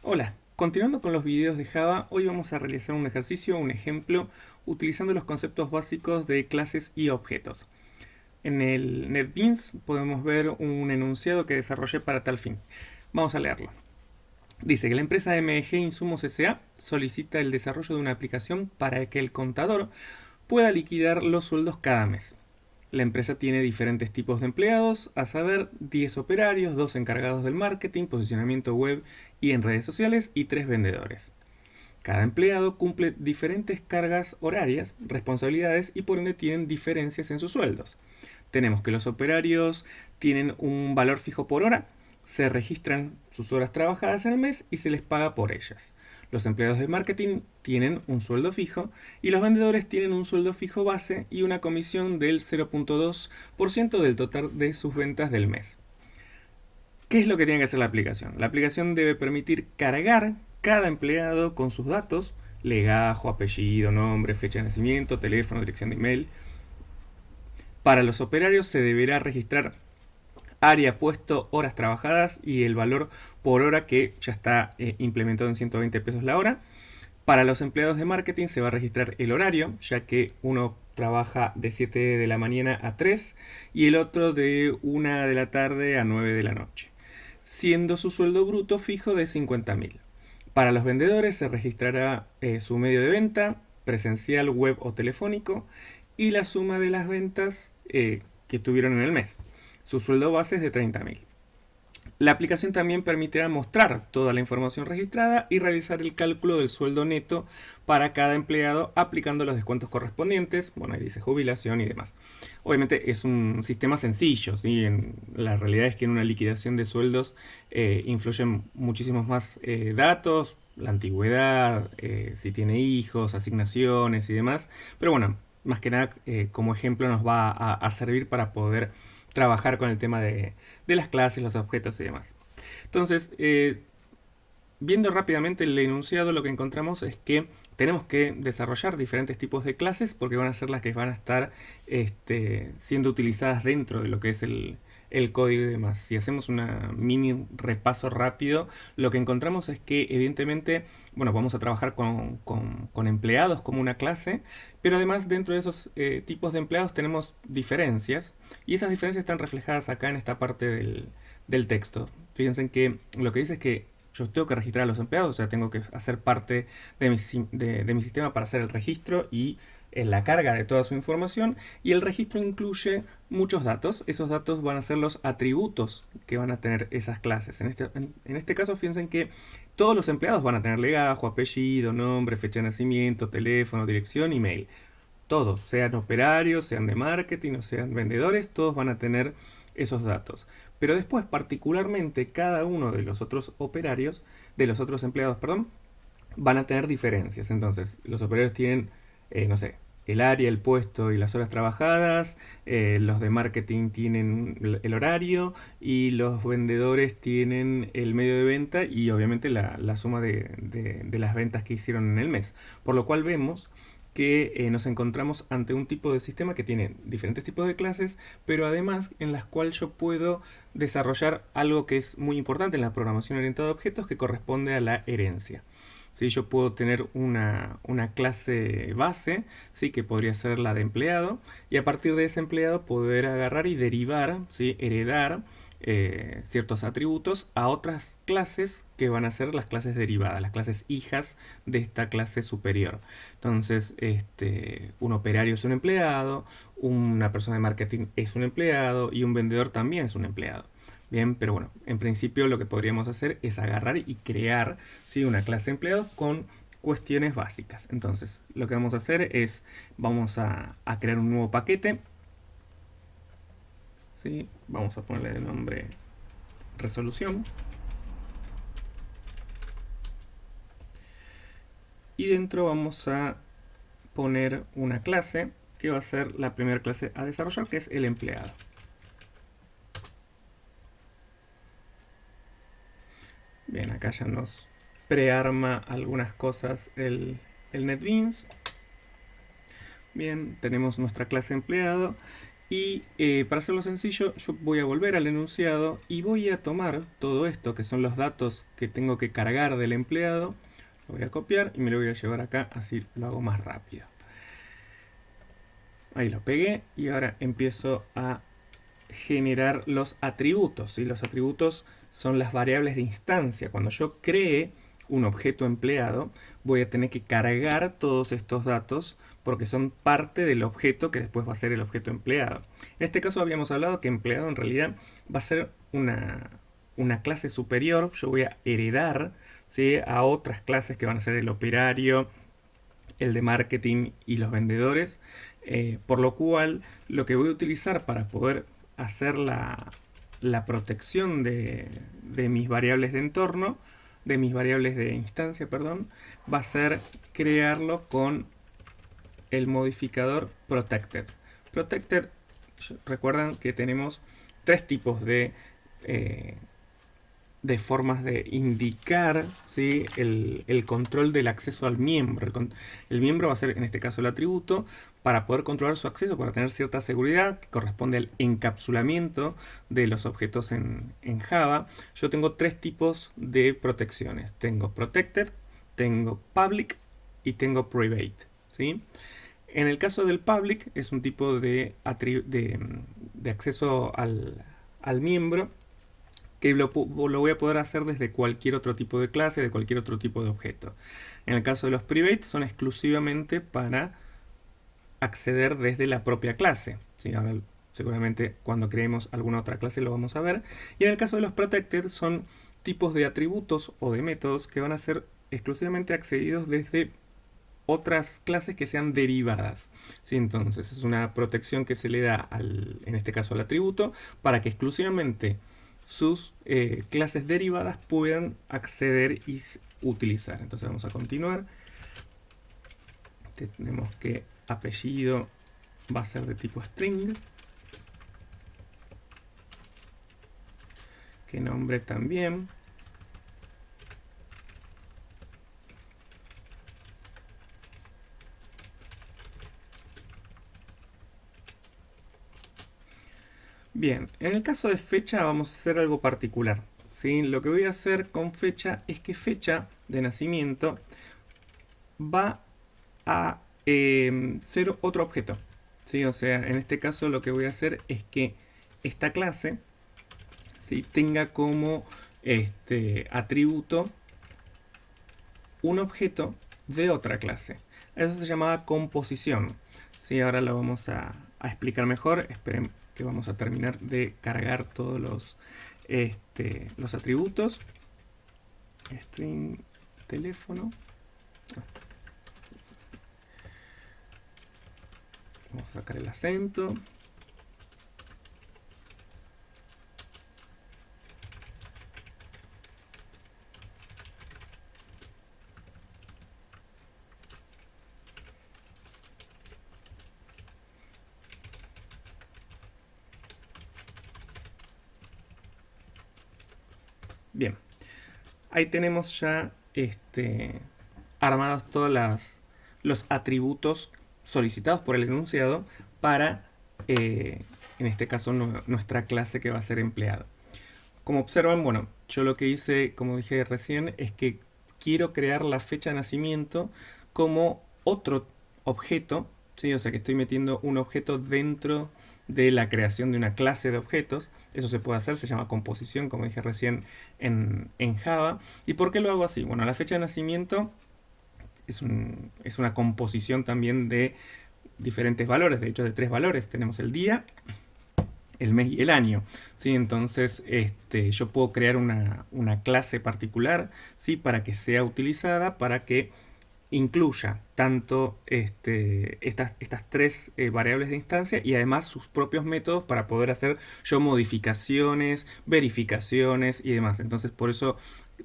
Hola, continuando con los videos de Java, hoy vamos a realizar un ejercicio, un ejemplo, utilizando los conceptos básicos de clases y objetos. En el NetBeans podemos ver un enunciado que desarrollé para tal fin. Vamos a leerlo. Dice que la empresa MG Insumos S.A. solicita el desarrollo de una aplicación para que el contador pueda liquidar los sueldos cada mes. La empresa tiene diferentes tipos de empleados, a saber, 10 operarios, 2 encargados del marketing, posicionamiento web y en redes sociales y 3 vendedores. Cada empleado cumple diferentes cargas horarias, responsabilidades y por ende tienen diferencias en sus sueldos. Tenemos que los operarios tienen un valor fijo por hora, se registran sus horas trabajadas en el mes y se les paga por ellas. Los empleados de marketing tienen un sueldo fijo y los vendedores tienen un sueldo fijo base y una comisión del 0.2% del total de sus ventas del mes. ¿Qué es lo que tiene que hacer la aplicación? La aplicación debe permitir cargar cada empleado con sus datos, legajo, apellido, nombre, fecha de nacimiento, teléfono, dirección de email. Para los operarios se deberá registrar área, puesto, horas trabajadas y el valor por hora que ya está implementado en 120 pesos la hora. Para los empleados de marketing se va a registrar el horario, ya que uno trabaja de 7 de la mañana a 3 y el otro de 1 de la tarde a 9 de la noche, siendo su sueldo bruto fijo de 50.000. Para los vendedores se registrará su medio de venta, presencial, web o telefónico, y la suma de las ventas que tuvieron en el mes. Su sueldo base es de 30.000. La aplicación también permitirá mostrar toda la información registrada y realizar el cálculo del sueldo neto para cada empleado aplicando los descuentos correspondientes, bueno, ahí dice jubilación y demás. Obviamente es un sistema sencillo, ¿sí? La realidad es que en una liquidación de sueldos influyen muchísimos más datos, la antigüedad, si tiene hijos, asignaciones y demás, pero bueno, más que nada como ejemplo nos va a servir para poder trabajar con el tema de las clases, los objetos y demás. Entonces, viendo rápidamente el enunciado, lo que encontramos es que tenemos que desarrollar diferentes tipos de clases porque van a ser las que van a estar siendo utilizadas dentro de lo que es el código y demás. Si hacemos una mini repaso rápido, lo que encontramos es que evidentemente, bueno, vamos a trabajar con empleados como una clase, pero además dentro de esos tipos de empleados tenemos diferencias y esas diferencias están reflejadas acá en esta parte del texto. Fíjense que lo que dice es que yo tengo que registrar a los empleados, o sea, tengo que hacer parte de mi sistema para hacer el registro y la carga de toda su información, y el registro incluye muchos datos. Esos datos van a ser los atributos que van a tener esas clases. En este caso, fíjense que todos los empleados van a tener legajo, apellido, nombre, fecha de nacimiento, teléfono, dirección, email. Todos, sean operarios, sean de marketing o sean vendedores, todos van a tener esos datos. Pero después, particularmente, cada uno de los otros operarios, de los otros empleados, perdón, van a tener diferencias. Entonces, los operarios tienen, no sé, el área, el puesto y las horas trabajadas, los de marketing tienen el horario y los vendedores tienen el medio de venta y obviamente la suma de las ventas que hicieron en el mes. Por lo cual vemos que nos encontramos ante un tipo de sistema que tiene diferentes tipos de clases, pero además en las cuales yo puedo desarrollar algo que es muy importante en la programación orientada a objetos, que corresponde a la herencia. ¿Sí? Yo puedo tener una clase base, ¿sí? Que podría ser la de empleado, y a partir de ese empleado poder agarrar y derivar, ¿sí? Heredar ciertos atributos a otras clases que van a ser las clases derivadas, las clases hijas de esta clase superior. Entonces, un operario es un empleado, una persona de marketing es un empleado y un vendedor también es un empleado. Bien, pero bueno, en principio lo que podríamos hacer es agarrar y crear, ¿sí? Una clase de empleados con cuestiones básicas. Entonces, lo que vamos a hacer es, vamos a crear un nuevo paquete, ¿sí? Vamos a ponerle el nombre resolución. Y dentro vamos a poner una clase que va a ser la primera clase a desarrollar, que es el empleado. Bien, acá ya nos prearma algunas cosas el NetBeans. Bien, tenemos nuestra clase empleado Y para hacerlo sencillo, yo voy a volver al enunciado y voy a tomar todo esto, que son los datos que tengo que cargar del empleado, lo voy a copiar y me lo voy a llevar acá, así lo hago más rápido. Ahí lo pegué y ahora empiezo a generar los atributos. ¿Sí? Los atributos son las variables de instancia. Cuando yo cree un objeto empleado, voy a tener que cargar todos estos datos porque son parte del objeto que después va a ser el objeto empleado. En este caso habíamos hablado que empleado en realidad va a ser una clase superior. Yo voy a heredar, ¿sí?, a otras clases que van a ser el operario, el de marketing y los vendedores, por lo cual lo que voy a utilizar para poder hacer la protección de mis variables de entorno, de mis variables de instancia, perdón, va a ser crearlo con el modificador protected. Protected, recuerdan que tenemos tres tipos de formas de indicar, ¿sí?, el control del acceso al miembro. El miembro va a ser, en este caso, el atributo para poder controlar su acceso, para tener cierta seguridad, que corresponde al encapsulamiento de los objetos en Java. Yo tengo tres tipos de protecciones. Tengo protected, tengo public y tengo private, ¿sí? En el caso del public es un tipo de acceso al miembro que lo voy a poder hacer desde cualquier otro tipo de clase, de cualquier otro tipo de objeto. En el caso de los private son exclusivamente para acceder desde la propia clase. ¿Sí? Ahora seguramente cuando creemos alguna otra clase lo vamos a ver. Y en el caso de los protected son tipos de atributos o de métodos que van a ser exclusivamente accedidos desde otras clases que sean derivadas. ¿Sí? Entonces es una protección que se le da en este caso al atributo para que exclusivamente sus clases derivadas puedan acceder y utilizar. Entonces vamos a continuar. Tenemos que apellido va a ser de tipo string. Que nombre también. Bien, en el caso de fecha vamos a hacer algo particular. ¿Sí? Lo que voy a hacer con fecha es que fecha de nacimiento va a ser otro objeto. ¿Sí? O sea, en este caso lo que voy a hacer es que esta clase, ¿sí?, tenga como atributo un objeto de otra clase. Eso se llama composición. ¿Sí? Ahora lo vamos a explicar mejor. Esperen que vamos a terminar de cargar todos los atributos. String teléfono. Vamos a sacar el acento. Bien, ahí tenemos ya armados todos los atributos solicitados por el enunciado para, en este caso, nuestra clase que va a ser empleado. Como observan, bueno, yo lo que hice, como dije recién, es que quiero crear la fecha de nacimiento como otro objeto, ¿sí? O sea que estoy metiendo un objeto dentro de la creación de una clase de objetos. Eso se puede hacer, se llama composición, como dije recién en Java. ¿Y por qué lo hago así? Bueno, la fecha de nacimiento es una composición también de diferentes valores, de hecho de tres valores. Tenemos el día, el mes y el año, ¿sí? Entonces yo puedo crear una clase particular, ¿sí?, para que sea utilizada, para que incluya tanto estas tres variables de instancia y además sus propios métodos para poder hacer yo modificaciones, verificaciones y demás. Entonces por eso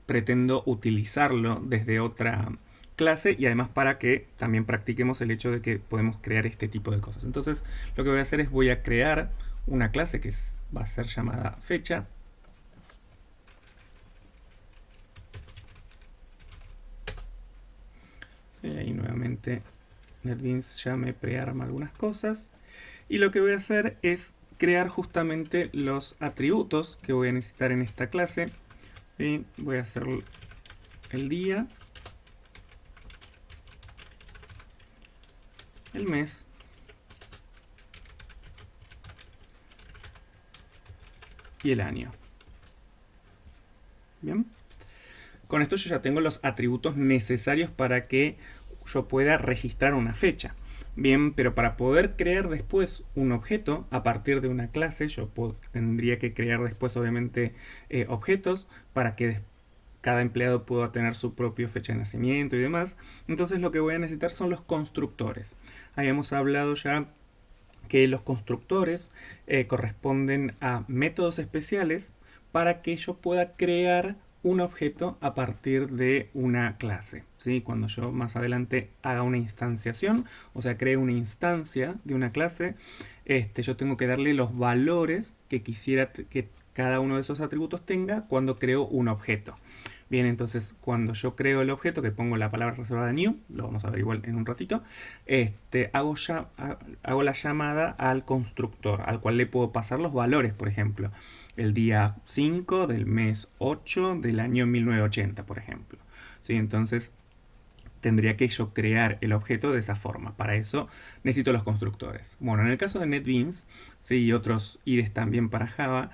pretendo utilizarlo desde otra clase y además para que también practiquemos el hecho de que podemos crear este tipo de cosas. Entonces lo que voy a hacer es voy a crear una clase que va a ser llamada fecha. Sí, ahí nuevamente NetBeans ya me prearma algunas cosas. Y lo que voy a hacer es crear justamente los atributos que voy a necesitar en esta clase. ¿Sí? Voy a hacer el día, el mes y el año. Bien. Con esto yo ya tengo los atributos necesarios para que yo pueda registrar una fecha. Bien, pero para poder crear después un objeto a partir de una clase, yo tendría que crear después obviamente objetos para que cada empleado pueda tener su propia fecha de nacimiento y demás. Entonces lo que voy a necesitar son los constructores. Habíamos hablado ya que los constructores corresponden a métodos especiales para que yo pueda crear un objeto a partir de una clase. ¿Sí? Cuando yo más adelante haga una instanciación, o sea, cree una instancia de una clase, yo tengo que darle los valores que quisiera que cada uno de esos atributos tenga cuando creo un objeto. Bien, entonces cuando yo creo el objeto, que pongo la palabra reservada new, lo vamos a ver igual en un ratito, hago la llamada al constructor, al cual le puedo pasar los valores, por ejemplo, el día 5 del mes 8 del año 1980, por ejemplo. ¿Sí? Entonces tendría que yo crear el objeto de esa forma. Para eso necesito los constructores. Bueno, en el caso de NetBeans, ¿sí? Y otros IDEs también para Java,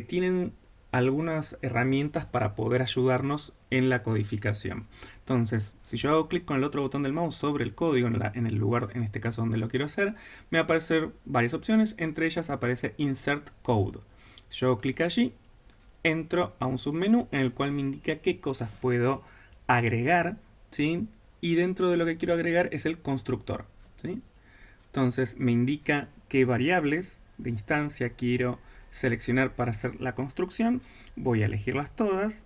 tienen algunas herramientas para poder ayudarnos en la codificación. Entonces, si yo hago clic con el otro botón del mouse sobre el código en el lugar, en este caso donde lo quiero hacer, me va a aparecer varias opciones. Entre ellas aparece Insert Code. Si yo hago clic allí, entro a un submenú en el cual me indica qué cosas puedo agregar, ¿sí? Y dentro de lo que quiero agregar es el constructor, ¿sí? Entonces me indica qué variables de instancia quiero seleccionar para hacer la construcción. Voy a elegirlas todas.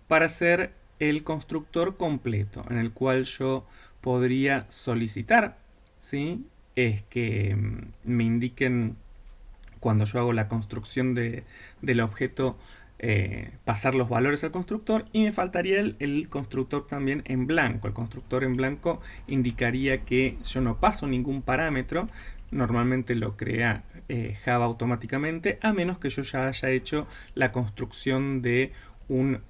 Para hacer el constructor completo, en el cual yo podría solicitar, ¿sí? Es que me indiquen cuando yo hago la construcción del objeto, pasar los valores al constructor, y me faltaría el constructor también en blanco. El constructor en blanco indicaría que yo no paso ningún parámetro. Normalmente lo crea Java automáticamente, a menos que yo ya haya hecho la construcción de un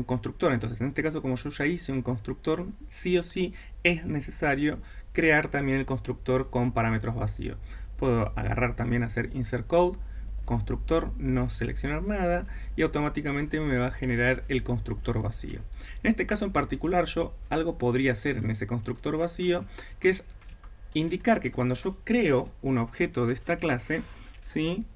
constructor. Entonces, en este caso, como yo ya hice un constructor, sí o sí es necesario crear también el constructor con parámetros vacíos. Puedo agarrar también, hacer insert code, constructor, no seleccionar nada, y automáticamente me va a generar el constructor vacío. En este caso en particular, yo algo podría hacer en ese constructor vacío, que es indicar que cuando yo creo un objeto de esta clase, ¿sí?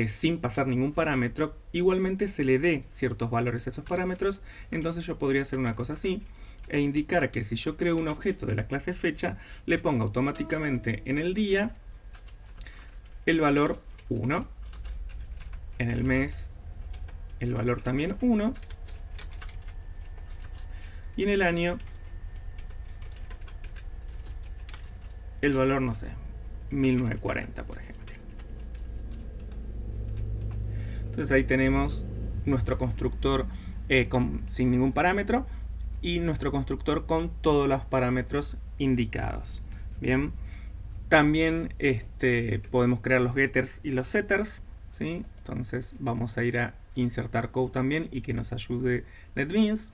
Sin pasar ningún parámetro, igualmente se le dé ciertos valores a esos parámetros. Entonces yo podría hacer una cosa así e indicar que si yo creo un objeto de la clase fecha, le pongo automáticamente en el día el valor 1, en el mes el valor también 1, y en el año el valor, no sé, 1940, por ejemplo. Entonces ahí tenemos nuestro constructor sin ningún parámetro y nuestro constructor con todos los parámetros indicados. Bien, también podemos crear los getters y los setters, ¿sí? Entonces vamos a ir a insertar code también y que nos ayude NetBeans.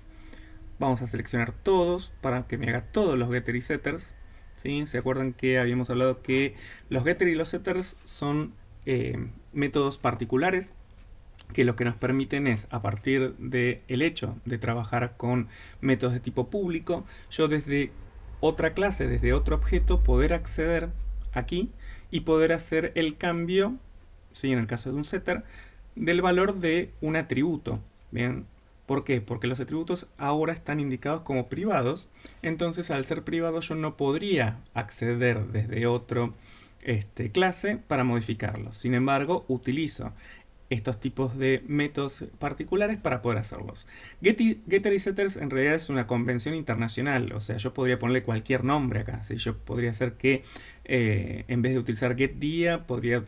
Vamos a seleccionar todos para que me haga todos los getters y setters, ¿sí? ¿Se acuerdan que habíamos hablado que los getters y los setters son métodos particulares que lo que nos permiten es, a partir del hecho de trabajar con métodos de tipo público, yo desde otra clase, desde otro objeto, poder acceder aquí y poder hacer el cambio, ¿sí? En el caso de un setter, del valor de un atributo. ¿Bien? ¿Por qué? Porque los atributos ahora están indicados como privados. Entonces, al ser privados, yo no podría acceder desde otro clase para modificarlos. Sin embargo, utilizo estos tipos de métodos particulares para poder hacerlos. Getter y setters en realidad es una convención internacional, o sea, yo podría ponerle cualquier nombre acá, ¿sí? Yo podría hacer que en vez de utilizar getDía, podría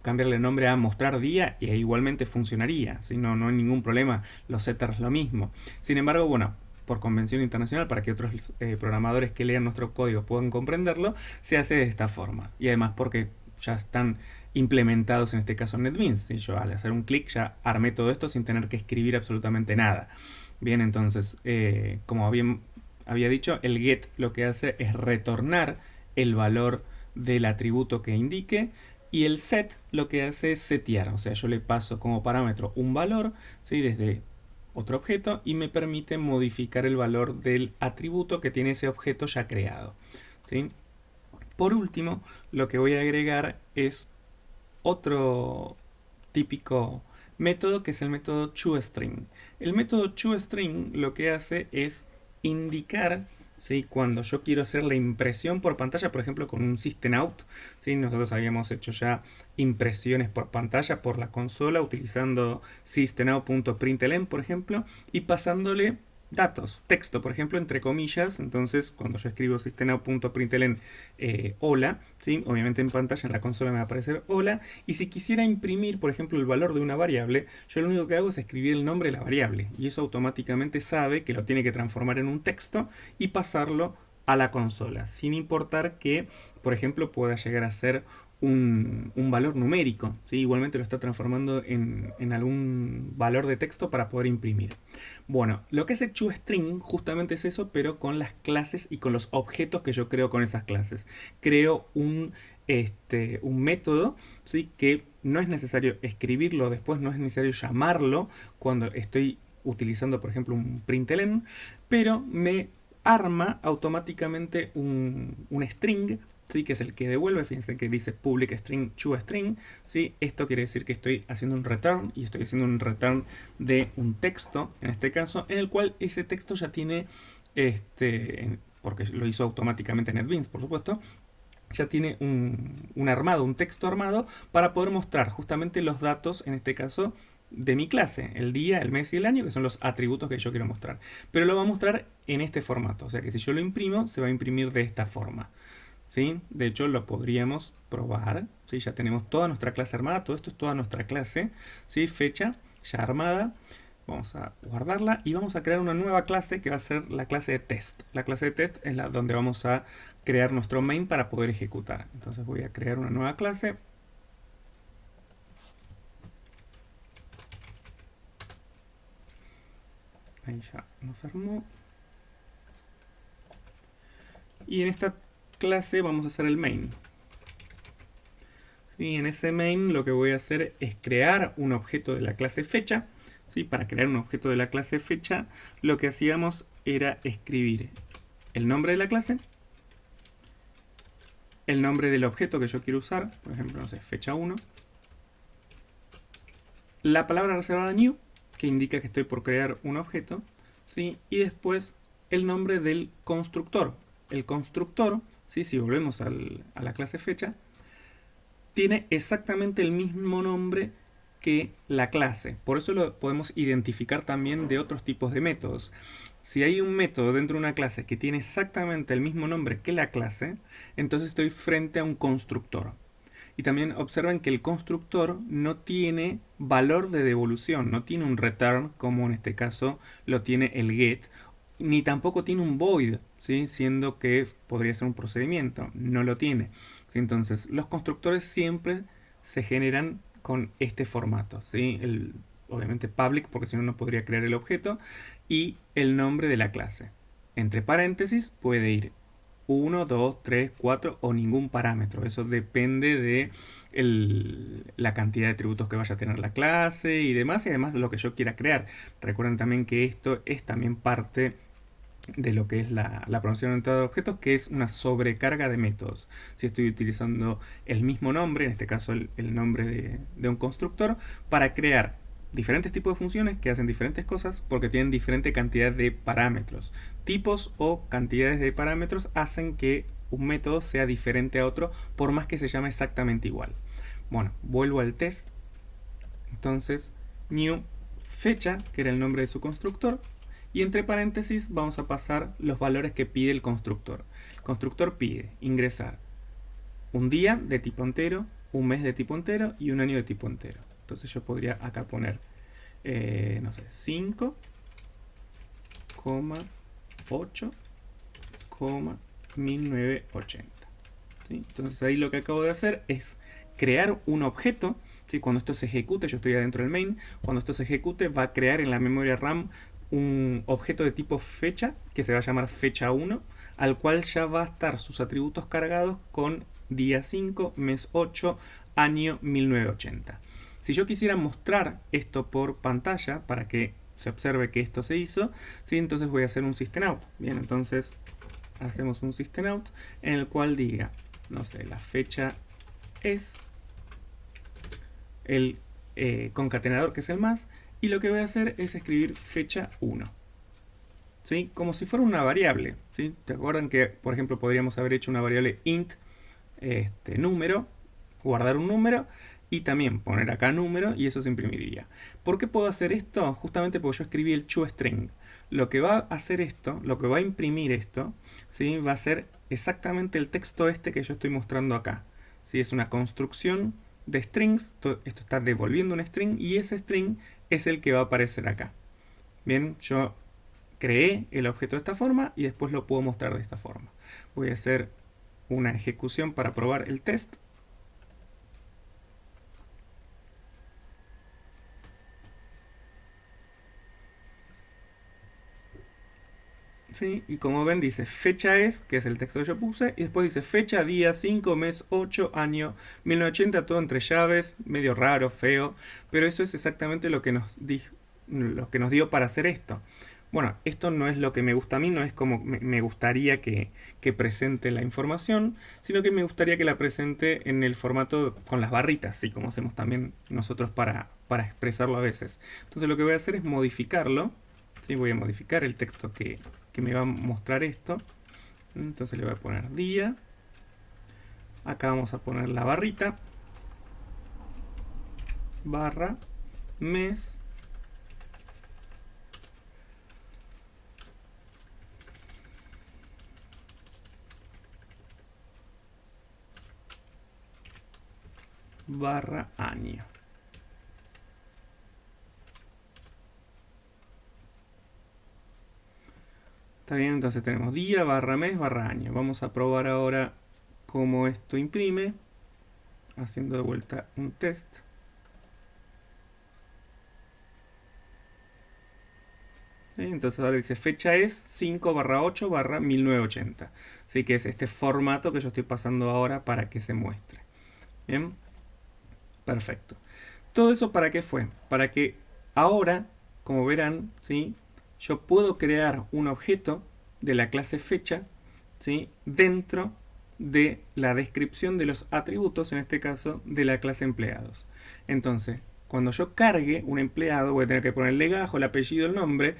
cambiarle el nombre a mostrar día e igualmente funcionaría, ¿sí? No hay ningún problema, los setters lo mismo. Sin embargo, bueno, por convención internacional, para que otros programadores que lean nuestro código puedan comprenderlo, se hace de esta forma. Y además porque ya están implementados en este caso en NetBeans. Y yo al hacer un clic ya armé todo esto sin tener que escribir absolutamente nada. Bien, entonces, como había dicho, el get lo que hace es retornar el valor del atributo que indique, y el set lo que hace es setear, o sea, yo le paso como parámetro un valor, ¿sí? Desde otro objeto, y me permite modificar el valor del atributo que tiene ese objeto ya creado, ¿sí? Por último, lo que voy a agregar es otro típico método, que es el método toString. El método toString lo que hace es indicar, ¿sí? Cuando yo quiero hacer la impresión por pantalla, por ejemplo con un System Out, ¿sí? Nosotros habíamos hecho ya impresiones por pantalla por la consola utilizando systemout.println, por ejemplo, y pasándole datos, texto, por ejemplo, entre comillas. Entonces, cuando yo escribo systemout.println hola, ¿sí? Obviamente en pantalla en la consola me va a aparecer hola, y si quisiera imprimir, por ejemplo, el valor de una variable, yo lo único que hago es escribir el nombre de la variable, y eso automáticamente sabe que lo tiene que transformar en un texto y pasarlo a la consola, sin importar que, por ejemplo, pueda llegar a ser un valor numérico, ¿sí? Igualmente lo está transformando en algún valor de texto para poder imprimir. Bueno, lo que hace toString justamente es eso, pero con las clases y con los objetos que yo creo con esas clases. Creo un método, ¿sí? Que no es necesario escribirlo después, no es necesario llamarlo cuando estoy utilizando, por ejemplo, un println, pero me arma automáticamente un string, ¿sí? Que es el que devuelve. Fíjense que dice public string toString, ¿sí? Esto quiere decir que estoy haciendo un return, y estoy haciendo un return de un texto, en este caso, en el cual ese texto ya tiene, porque lo hizo automáticamente NetBeans, por supuesto, ya tiene un armado, un texto armado para poder mostrar justamente los datos, en este caso, de mi clase, el día, el mes y el año, que son los atributos que yo quiero mostrar. Pero lo va a mostrar en este formato, o sea que si yo lo imprimo, se va a imprimir de esta forma, ¿sí? De hecho, lo podríamos probar, ¿sí? Ya tenemos toda nuestra clase armada, todo esto es toda nuestra clase, ¿sí? Fecha ya armada. Vamos a guardarla y vamos a crear una nueva clase que va a ser la clase de test. La clase de test es la donde vamos a crear nuestro main para poder ejecutar. Entonces voy a crear una nueva clase. Ahí ya nos armó. Y en esta clase vamos a hacer el main. ¿Sí? En ese main lo que voy a hacer es crear un objeto de la clase fecha. ¿Sí? Para crear un objeto de la clase fecha, lo que hacíamos era escribir el nombre de la clase, el nombre del objeto que yo quiero usar, por ejemplo, no sé, fecha 1, la palabra reservada new, que indica que estoy por crear un objeto, ¿sí? Y después el nombre del constructor. El constructor, ¿sí? Si volvemos a la clase fecha, tiene exactamente el mismo nombre que la clase. Por eso lo podemos identificar también de otros tipos de métodos. Si hay un método dentro de una clase que tiene exactamente el mismo nombre que la clase, entonces estoy frente a un constructor. Y también observen que el constructor no tiene valor de devolución, no tiene un return como en este caso lo tiene el get, ni tampoco tiene un void, ¿sí? Siendo que podría ser un procedimiento, no lo tiene, ¿sí? Entonces los constructores siempre se generan con este formato, ¿sí? Obviamente public, porque si no, no podría crear el objeto, y el nombre de la clase. Entre paréntesis puede ir 1, 2, 3, 4 o ningún parámetro. Eso depende de la cantidad de atributos que vaya a tener la clase y demás de lo que yo quiera crear. Recuerden también que esto es también parte de lo que es la programación orientada a objetos, que es una sobrecarga de métodos. Si estoy utilizando el mismo nombre, en este caso el nombre de un constructor, para crear diferentes tipos de funciones que hacen diferentes cosas porque tienen diferente cantidad de parámetros. Tipos o cantidades de parámetros hacen que un método sea diferente a otro por más que se llame exactamente igual. Bueno, vuelvo al test. Entonces, new fecha, que era el nombre de su constructor, y entre paréntesis vamos a pasar los valores que pide el constructor. El constructor pide ingresar un día de tipo entero, un mes de tipo entero y un año de tipo entero. Entonces yo podría acá poner, no sé, 5,8,1980. ¿Sí? Entonces ahí lo que acabo de hacer es crear un objeto. ¿Sí? Cuando esto se ejecute, yo estoy adentro del main, cuando esto se ejecute va a crear en la memoria RAM un objeto de tipo fecha que se va a llamar fecha1, al cual ya va a estar sus atributos cargados con día 5, mes 8, año 1980. Si yo quisiera mostrar esto por pantalla para que se observe que esto se hizo, ¿sí? Entonces voy a hacer un system out. Bien, entonces hacemos un system out en el cual diga, no sé, la fecha es el concatenador que es el más, y lo que voy a hacer es escribir fecha 1. ¿Sí? Como si fuera una variable. ¿Sí? ¿Te acuerdan que, por ejemplo, podríamos haber hecho una variable int número, guardar un número y también poner acá número y eso se imprimiría? ¿Por qué puedo hacer esto? Justamente porque yo escribí el toString. Lo que va a hacer esto, lo que va a imprimir esto, ¿sí? Va a ser exactamente el texto este que yo estoy mostrando acá. ¿Sí? Es una construcción de strings, esto está devolviendo un string y ese string es el que va a aparecer acá. Bien, yo creé el objeto de esta forma y después lo puedo mostrar de esta forma. Voy a hacer una ejecución para probar el test. ¿Sí? Y como ven dice fecha es, que es el texto que yo puse, y después dice fecha, día, 5, mes, 8, año, 1980, todo entre llaves, medio raro, feo, pero eso es exactamente lo que lo que nos dio para hacer esto. Bueno, esto no es lo que me gusta a mí, no es como me gustaría que presente la información, sino que me gustaría que la presente en el formato con las barritas, así como hacemos también nosotros para expresarlo a veces. Entonces lo que voy a hacer es modificarlo. ¿Sí? Voy a modificar el texto que me va a mostrar esto. Entonces le voy a poner día. Acá vamos a poner la barrita. Barra. Mes. Barra año. Está bien, entonces tenemos día, barra mes, barra año. Vamos a probar ahora cómo esto imprime. Haciendo de vuelta un test. ¿Sí? Entonces ahora dice fecha es 5 barra 8 barra 1980. Así que es este formato que yo estoy pasando ahora para que se muestre. Bien, perfecto. ¿Todo eso para qué fue? Para que ahora, como verán, ¿sí? Yo puedo crear un objeto de la clase fecha, ¿sí? Dentro de la descripción de los atributos, en este caso, de la clase empleados. Entonces, cuando yo cargue un empleado, voy a tener que poner el legajo, el apellido, el nombre,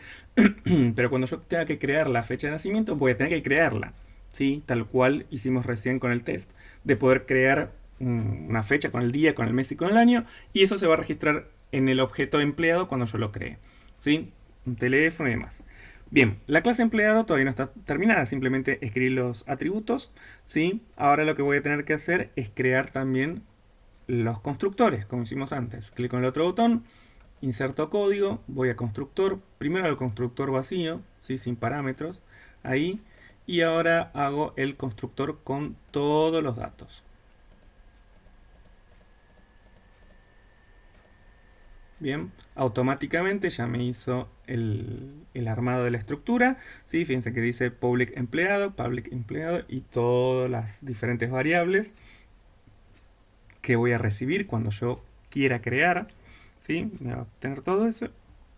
pero cuando yo tenga que crear la fecha de nacimiento, voy a tener que crearla, ¿sí? Tal cual hicimos recién con el test, de poder crear una fecha con el día, con el mes y con el año, y eso se va a registrar en el objeto empleado cuando yo lo cree, ¿sí? Un teléfono y demás. Bien, la clase empleado todavía no está terminada, simplemente escribir los atributos, ¿sí? Ahora lo que voy a tener que hacer es crear también los constructores, como hicimos antes. Clico en el otro botón, inserto código, voy a constructor, primero al constructor vacío, ¿sí? Sin parámetros, ahí, y ahora hago el constructor con todos los datos. Bien, automáticamente ya me hizo el armado de la estructura. ¿Sí? Fíjense que dice public empleado y todas las diferentes variables que voy a recibir cuando yo quiera crear. ¿Sí? Me va a obtener todo eso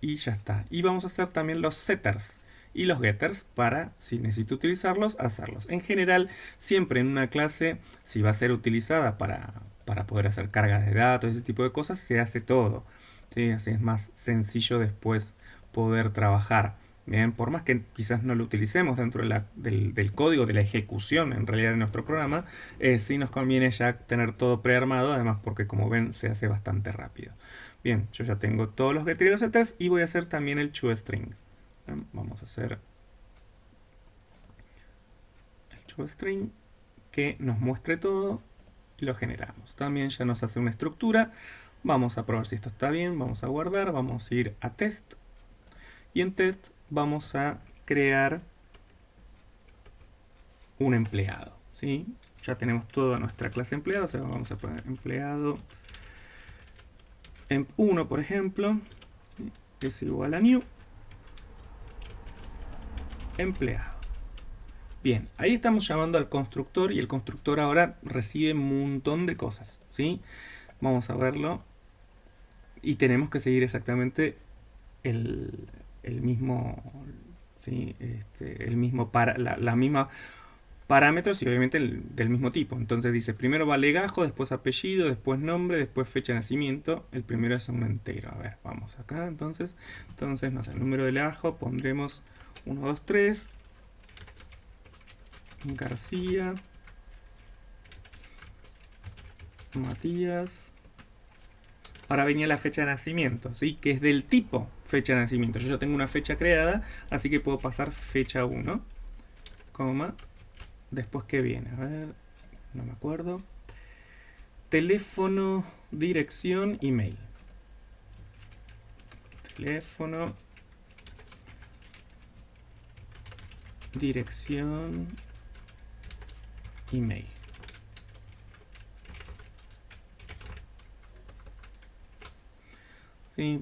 y ya está. Y vamos a hacer también los setters y los getters para, si necesito utilizarlos, hacerlos. En general, siempre en una clase, si va a ser utilizada para poder hacer cargas de datos, ese tipo de cosas, se hace todo. ¿Sí? Así es más sencillo después poder trabajar. Bien, por más que quizás no lo utilicemos dentro de del código de la ejecución en realidad de nuestro programa, sí nos conviene ya tener todo prearmado, además porque como ven se hace bastante rápido. Bien, yo ya tengo todos los getters y los setters y voy a hacer también el toString. Vamos a hacer el toString que nos muestre todo y lo generamos. También ya nos hace una estructura. Vamos a probar si esto está bien, vamos a guardar, vamos a ir a test y en test vamos a crear un empleado, ¿sí? Ya tenemos toda nuestra clase empleado, o sea, vamos a poner empleado emp1, por ejemplo, es igual a new empleado. Bien, ahí estamos llamando al constructor y el constructor ahora recibe un montón de cosas, ¿sí? Vamos a verlo y tenemos que seguir exactamente el mismo, ¿sí? El mismo la misma parámetros y obviamente del mismo tipo. Entonces dice, primero va legajo, después apellido, después nombre, después fecha de nacimiento. El primero es un entero. A ver, vamos acá entonces. Entonces, no sé, el número de legajo pondremos 1, 2, 3. García. Matías. Ahora venía la fecha de nacimiento, ¿sí? Que es del tipo fecha de nacimiento. Yo ya tengo una fecha creada, así que puedo pasar fecha 1, coma. Después, ¿qué viene? A ver, no me acuerdo. Teléfono, dirección, email. Teléfono, dirección, email. ¿Sí?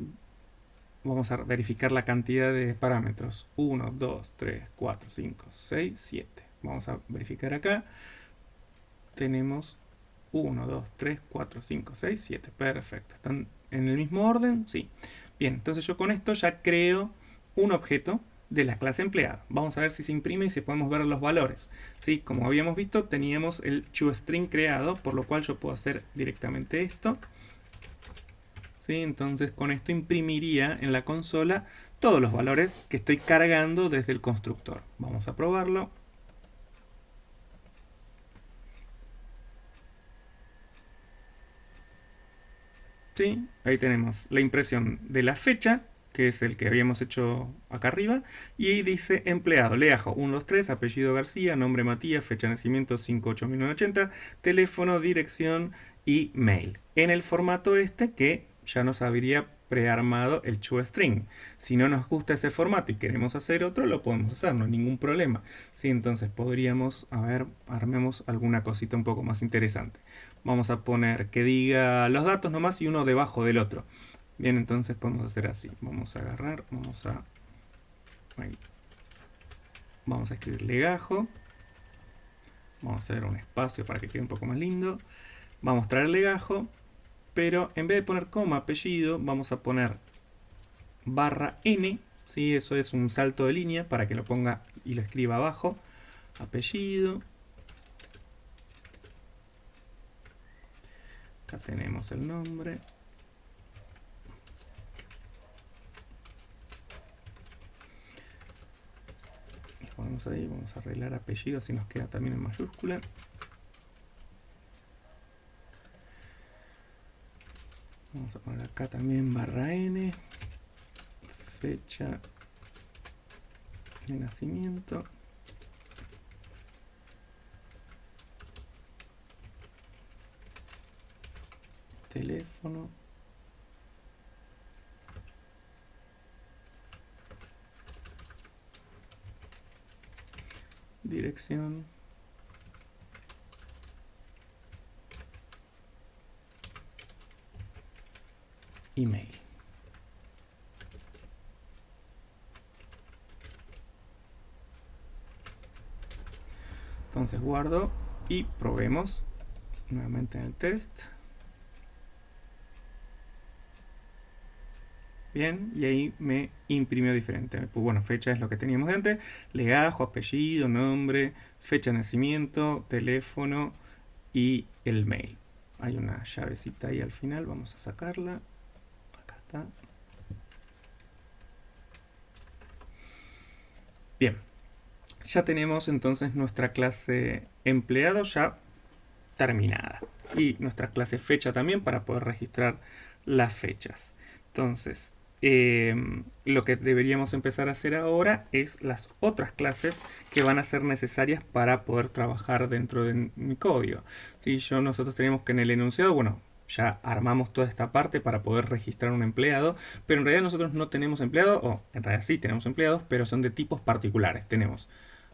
Vamos a verificar la cantidad de parámetros. 1, 2, 3, 4, 5, 6, 7. Vamos a verificar acá. Tenemos 1, 2, 3, 4, 5, 6, 7. Perfecto. ¿Están en el mismo orden? Sí. Bien, entonces yo con esto ya creo un objeto de la clase empleado. Vamos a ver si se imprime y si podemos ver los valores. ¿Sí? Como habíamos visto, teníamos el toString creado, por lo cual yo puedo hacer directamente esto. ¿Sí? Entonces con esto imprimiría en la consola todos los valores que estoy cargando desde el constructor. Vamos a probarlo. ¿Sí? Ahí tenemos la impresión de la fecha, que es el que habíamos hecho acá arriba, y ahí dice empleado, leajo 1, 2, 3, apellido García, nombre Matías, fecha de nacimiento 5/8/1980, teléfono, dirección y mail. En el formato este que ya nos habría prearmado el toString. Si no nos gusta ese formato y queremos hacer otro, lo podemos hacer, no hay ningún problema. ¿Sí? Entonces podríamos, a ver, armemos alguna cosita un poco más interesante. Vamos a poner que diga los datos nomás y uno debajo del otro. Bien, entonces podemos hacer así. Vamos a agarrar, ahí. Vamos a escribir legajo. Vamos a hacer un espacio para que quede un poco más lindo. Vamos a traer legajo, pero en vez de poner coma apellido, vamos a poner barra n. ¿Sí? Eso es un salto de línea para que lo ponga y lo escriba abajo. Apellido. Acá tenemos el nombre. Ponemos ahí, vamos a arreglar apellido, así nos queda también en mayúscula. Vamos a poner acá también barra n, fecha de nacimiento, teléfono, dirección, email. Entonces guardo y probemos nuevamente en el test. Bien, y ahí me imprimió diferente. Pues bueno, fecha es lo que teníamos de antes. Legajo, apellido, nombre, fecha de nacimiento, teléfono y el mail. Hay una llavecita ahí al final, vamos a sacarla. Acá está. Bien, ya tenemos entonces nuestra clase empleado ya terminada. Y nuestra clase fecha también para poder registrar las fechas. Entonces, lo que deberíamos empezar a hacer ahora es las otras clases que van a ser necesarias para poder trabajar dentro de mi código. ¿Sí? Nosotros tenemos que en el enunciado, bueno, ya armamos toda esta parte para poder registrar un empleado, pero en realidad nosotros no tenemos empleado, o en realidad sí tenemos empleados, pero son de tipos particulares. Tenemos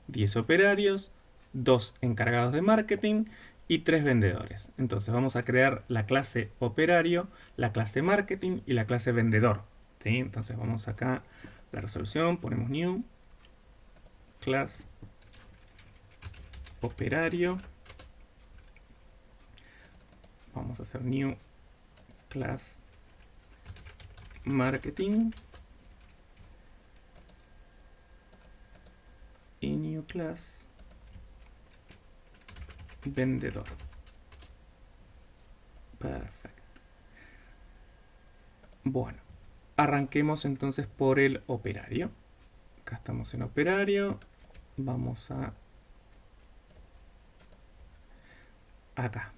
10 operarios, 2 encargados de marketing y 3 vendedores. Entonces vamos a crear la clase operario, la clase marketing y la clase vendedor. ¿Sí? Entonces vamos acá, la resolución, ponemos new, class operario, vamos a hacer new class marketing y new class vendedor. Perfecto. Bueno, arranquemos entonces por el operario. Acá estamos en operario. Vamos a... acá.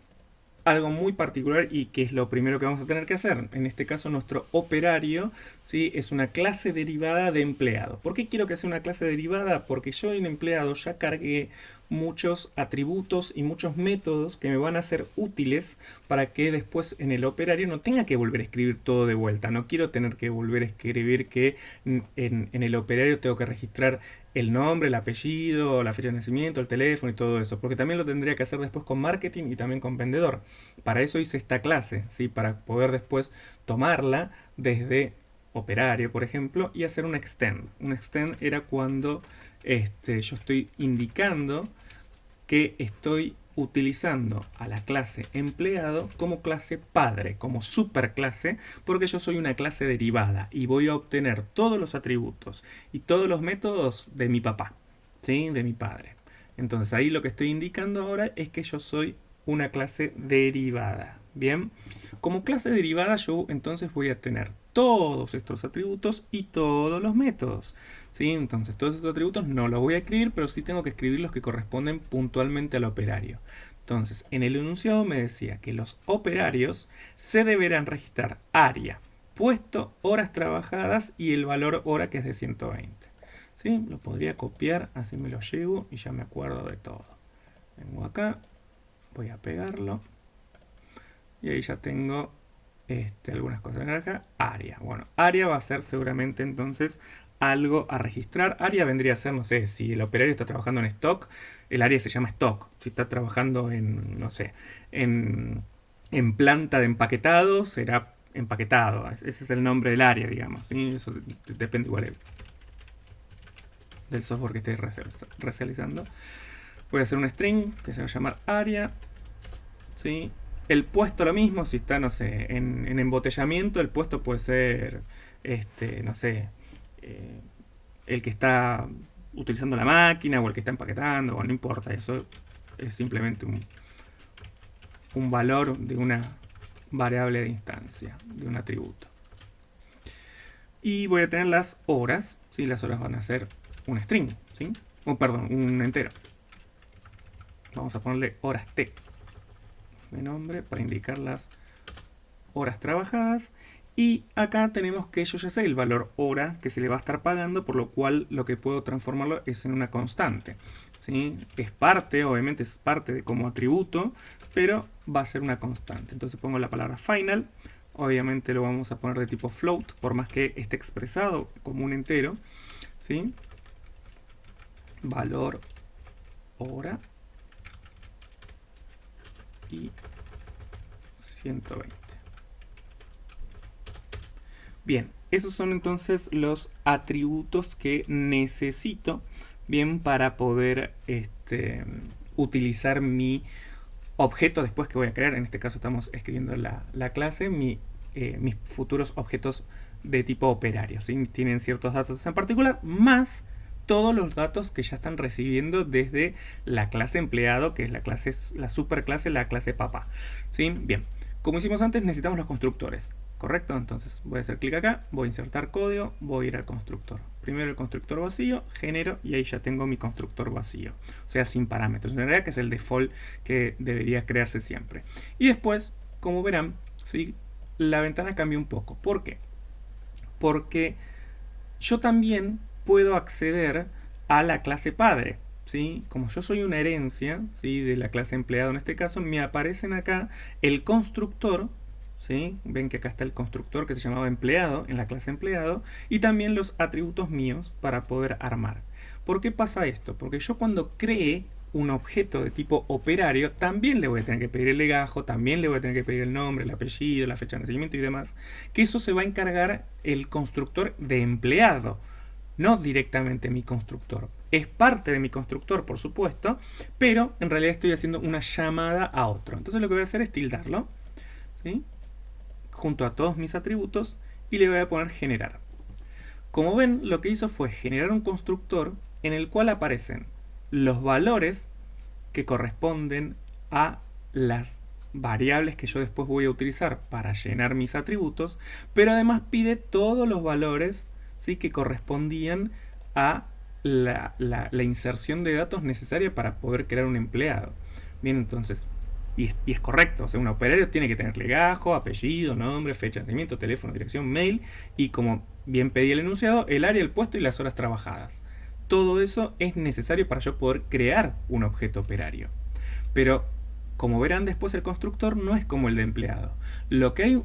Algo muy particular y que es lo primero que vamos a tener que hacer. En este caso nuestro operario, ¿sí? Es una clase derivada de empleado. ¿Por qué quiero que sea una clase derivada? Porque yo en empleado ya cargué muchos atributos y muchos métodos que me van a ser útiles para que después en el operario no tenga que volver a escribir todo de vuelta. No quiero tener que volver a escribir que en el operario tengo que registrar el nombre, el apellido, la fecha de nacimiento, el teléfono y todo eso, porque también lo tendría que hacer después con marketing y también con vendedor. Para eso hice esta clase, ¿sí? Para poder después tomarla desde operario, por ejemplo, y hacer un extend. Un extend era cuando yo estoy indicando que estoy utilizando a la clase empleado como clase padre, como superclase, porque yo soy una clase derivada y voy a obtener todos los atributos y todos los métodos de mi papá, ¿sí? De mi padre. Entonces ahí lo que estoy indicando ahora es que yo soy una clase derivada. Bien, como clase derivada yo entonces voy a tener todos estos atributos y todos los métodos. ¿Sí? Entonces todos estos atributos no los voy a escribir, pero sí tengo que escribir los que corresponden puntualmente al operario. Entonces en el enunciado me decía que los operarios se deberán registrar área, puesto, horas trabajadas y el valor hora que es de 120. ¿Sí? Lo podría copiar, así me lo llevo y ya me acuerdo de todo. Vengo acá, voy a pegarlo. Y ahí ya tengo algunas cosas. Acá, área. Bueno, área va a ser seguramente entonces algo a registrar. Área vendría a ser, no sé, si el operario está trabajando en stock, el área se llama stock. Si está trabajando en, no sé, en planta de empaquetado, será empaquetado. Ese es el nombre del área, digamos. ¿Sí? Eso depende igual del software que esté realizando. Voy a hacer un string que se va a llamar área. ¿Sí? El puesto lo mismo, si está, no sé, en embotellamiento, el puesto puede ser, no sé, el que está utilizando la máquina o el que está empaquetando, o no importa, eso es simplemente un valor de una variable de instancia, de un atributo. Y voy a tener las horas, ¿sí? Las horas van a ser un string, ¿sí? Perdón, un entero. Vamos a ponerle horas t de nombre para indicar las horas trabajadas. Y acá tenemos que yo ya sé el valor hora que se le va a estar pagando, por lo cual lo que puedo transformarlo es en una constante, ¿sí? Es parte, obviamente es parte de como atributo, pero va a ser una constante. Entonces pongo la palabra final, obviamente lo vamos a poner de tipo float, por más que esté expresado como un entero, ¿sí? Valor hora y 120. Bien, esos son entonces los atributos que necesito, bien, para poder utilizar mi objeto después que voy a crear. En este caso estamos escribiendo la clase, mis futuros objetos de tipo operario, ¿sí? Tienen ciertos datos en particular, más todos los datos que ya están recibiendo desde la clase empleado, que es la superclase, la clase papá, ¿sí? Bien, como hicimos antes, necesitamos los constructores, ¿correcto? Entonces voy a hacer clic acá, voy a insertar código, voy a ir al constructor. Primero el constructor vacío, genero, y ahí ya tengo mi constructor vacío, o sea, sin parámetros, en realidad, que es el default que debería crearse siempre. Y después, como verán, ¿sí? La ventana cambia un poco. ¿Por qué? porque yo también puedo acceder a la clase padre, ¿sí? Como yo soy una herencia, ¿sí? De la clase empleado en este caso, me aparecen acá el constructor, ¿sí? Ven que acá está el constructor que se llamaba empleado en la clase empleado y también los atributos míos para poder armar. ¿Por qué pasa esto? Porque yo cuando cree un objeto de tipo operario, también le voy a tener que pedir el legajo, también le voy a tener que pedir el nombre, el apellido, la fecha de nacimiento y demás, que eso se va a encargar el constructor de empleado, no directamente mi constructor. Es parte de mi constructor, por supuesto, pero en realidad estoy haciendo una llamada a otro. Entonces lo que voy a hacer es tildarlo, ¿sí? Junto a todos mis atributos y le voy a poner generar. Como ven, lo que hizo fue generar un constructor en el cual aparecen los valores que corresponden a las variables que yo después voy a utilizar para llenar mis atributos, pero además pide todos los valores, ¿sí?, que correspondían a la inserción de datos necesaria para poder crear un empleado. Bien, entonces, y es correcto, o sea, un operario tiene que tener legajo, apellido, nombre, fecha de nacimiento, teléfono, dirección, mail, y como bien pedí el enunciado, el área, el puesto y las horas trabajadas. Todo eso es necesario para yo poder crear un objeto operario. Pero, como verán después, el constructor no es como el de empleado. Lo que hay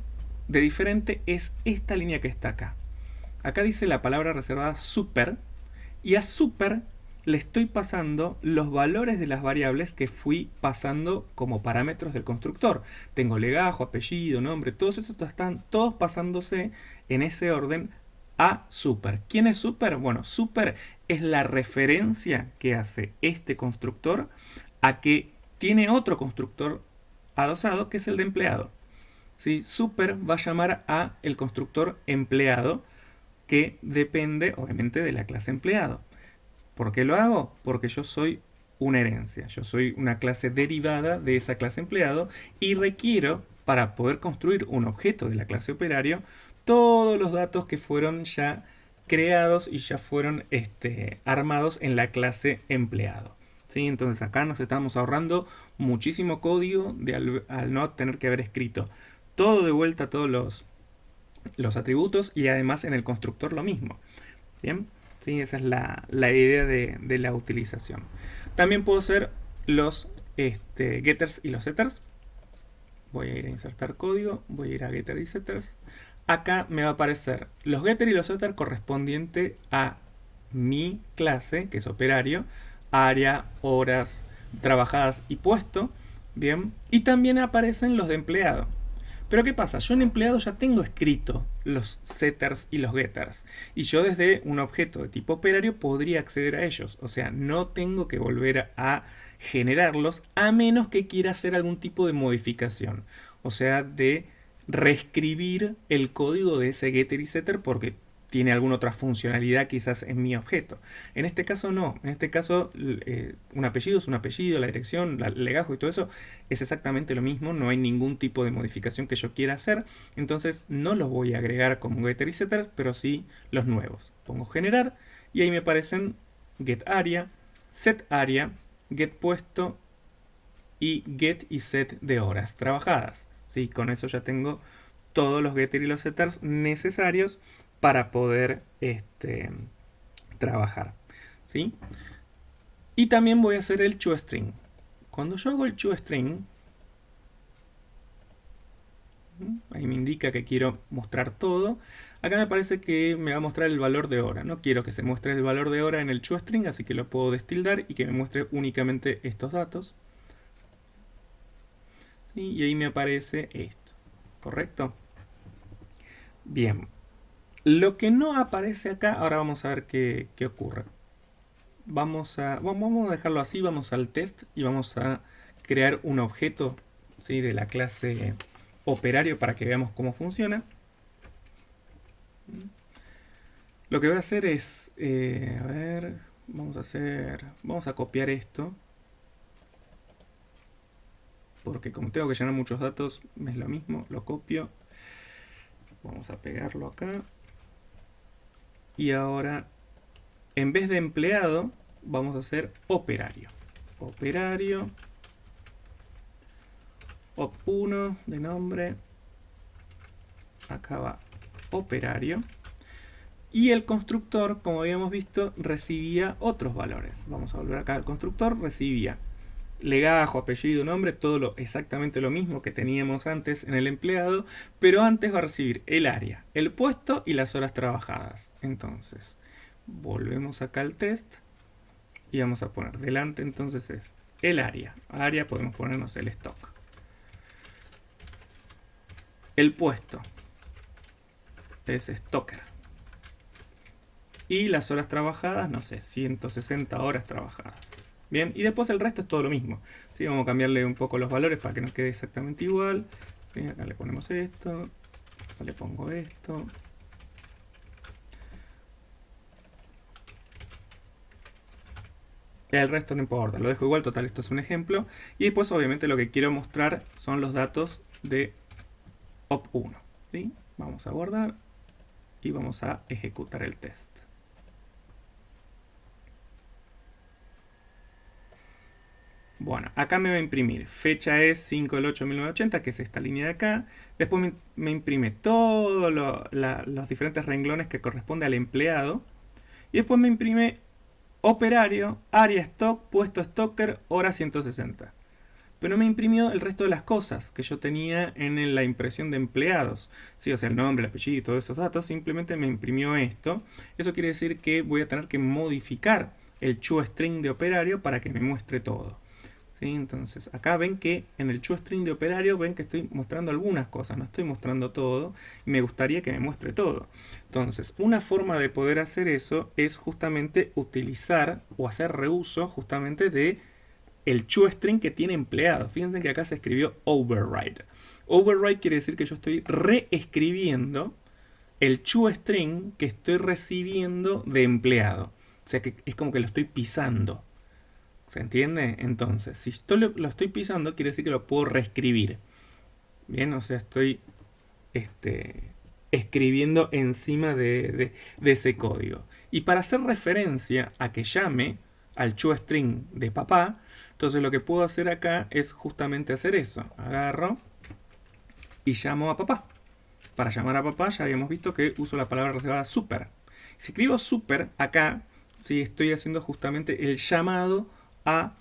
de diferente es esta línea que está acá. Acá dice la palabra reservada super, y a super le estoy pasando los valores de las variables que fui pasando como parámetros del constructor. Tengo legajo, apellido, nombre, todos esos están todos pasándose en ese orden a super. ¿Quién es super? Bueno, super es la referencia que hace este constructor a que tiene otro constructor adosado que es el de empleado. ¿Sí? Super va a llamar a el constructor empleado que depende obviamente de la clase empleado. ¿Por qué lo hago? Porque yo soy una herencia, yo soy una clase derivada de esa clase empleado y requiero, para poder construir un objeto de la clase operario, todos los datos que fueron ya creados y ya fueron armados en la clase empleado. ¿Sí? Entonces acá nos estamos ahorrando muchísimo código al no tener que haber escrito todo de vuelta, todos los atributos y además en el constructor lo mismo. Bien, ¿sí? Esa es la idea de la utilización. También puedo hacer los getters y los setters. Voy a ir a insertar código, voy a ir a getter y setters. Acá me va a aparecer los getter y los setters correspondiente a mi clase, que es operario, área, horas trabajadas y puesto. Bien, y también aparecen los de empleado. Pero ¿qué pasa? Yo en empleado ya tengo escrito los setters y los getters. Y yo desde un objeto de tipo operario podría acceder a ellos. O sea, no tengo que volver a generarlos a menos que quiera hacer algún tipo de modificación. O sea, de reescribir el código de ese getter y setter porque tiene alguna otra funcionalidad quizás en mi objeto. En este caso no, en este caso un apellido es un apellido, la dirección, el legajo y todo eso es exactamente lo mismo, no hay ningún tipo de modificación que yo quiera hacer, entonces no los voy a agregar como getter y setter, pero sí los nuevos. Pongo generar y ahí me aparecen getArea, setArea, getPuesto y get y set de horas trabajadas. ¿Sí? Con eso ya tengo todos los getter y los setters necesarios para poder trabajar. ¿Sí? Y también voy a hacer el toString. Cuando yo hago el toString, ahí me indica que quiero mostrar todo. Acá me parece que me va a mostrar el valor de hora. No quiero que se muestre el valor de hora en el toString, así que lo puedo destildar y que me muestre únicamente estos datos. ¿Sí? Y ahí me aparece esto. ¿Correcto? Bien. Lo que no aparece acá, ahora vamos a ver qué ocurre. Vamos a dejarlo así, vamos al test y vamos a crear un objeto, ¿sí?, de la clase operario para que veamos cómo funciona. Lo que voy a hacer es, a ver, vamos a copiar esto. Porque como tengo que llenar muchos datos, es lo mismo, lo copio. Vamos a pegarlo acá. Y ahora, en vez de empleado, vamos a hacer operario. Operario. Op1 de nombre. Acá va operario. Y el constructor, como habíamos visto, recibía otros valores. Vamos a volver acá al constructor, recibía legajo, apellido, nombre, exactamente lo mismo que teníamos antes en el empleado, pero antes va a recibir el área, el puesto y las horas trabajadas. Entonces, volvemos acá al test y vamos a poner delante, entonces es el área. Área podemos ponernos el stock. El puesto es stocker. Y las horas trabajadas, no sé, 160 horas trabajadas. Bien, y después el resto es todo lo mismo. ¿Sí? Vamos a cambiarle un poco los valores para que nos quede exactamente igual. ¿Sí? Acá le ponemos esto. Acá le pongo esto. El resto no importa, lo dejo igual, total, esto es un ejemplo. Y después obviamente lo que quiero mostrar son los datos de op1. ¿Sí? Vamos a guardar y vamos a ejecutar el test. Bueno, acá me va a imprimir, fecha es 5 del 8 de 1980, que es esta línea de acá. Después me imprime todos los diferentes renglones que corresponde al empleado. Y después me imprime operario, área stock, puesto stocker, hora 160. Pero no me imprimió el resto de las cosas que yo tenía en la impresión de empleados. Sí, o sea, el nombre, el apellido y todos esos datos. Simplemente me imprimió esto. Eso quiere decir que voy a tener que modificar el toString de operario para que me muestre todo. ¿Sí? Entonces acá ven que en el toString de operario ven que estoy mostrando algunas cosas, no estoy mostrando todo y me gustaría que me muestre todo. Entonces una forma de poder hacer eso es justamente utilizar o hacer reuso justamente de el toString que tiene empleado. Fíjense que acá se escribió override. Override quiere decir que yo estoy reescribiendo el toString que estoy recibiendo de empleado. O sea que es como que lo estoy pisando. ¿Se entiende? Entonces, si lo estoy pisando, quiere decir que lo puedo reescribir. Bien, o sea, estoy escribiendo encima de ese código. Y para hacer referencia a que llame al toString de papá, entonces lo que puedo hacer acá es justamente hacer eso. Agarro y llamo a papá. Para llamar a papá ya habíamos visto que uso la palabra reservada super. Si escribo super acá, ¿sí? Estoy haciendo justamente el llamado a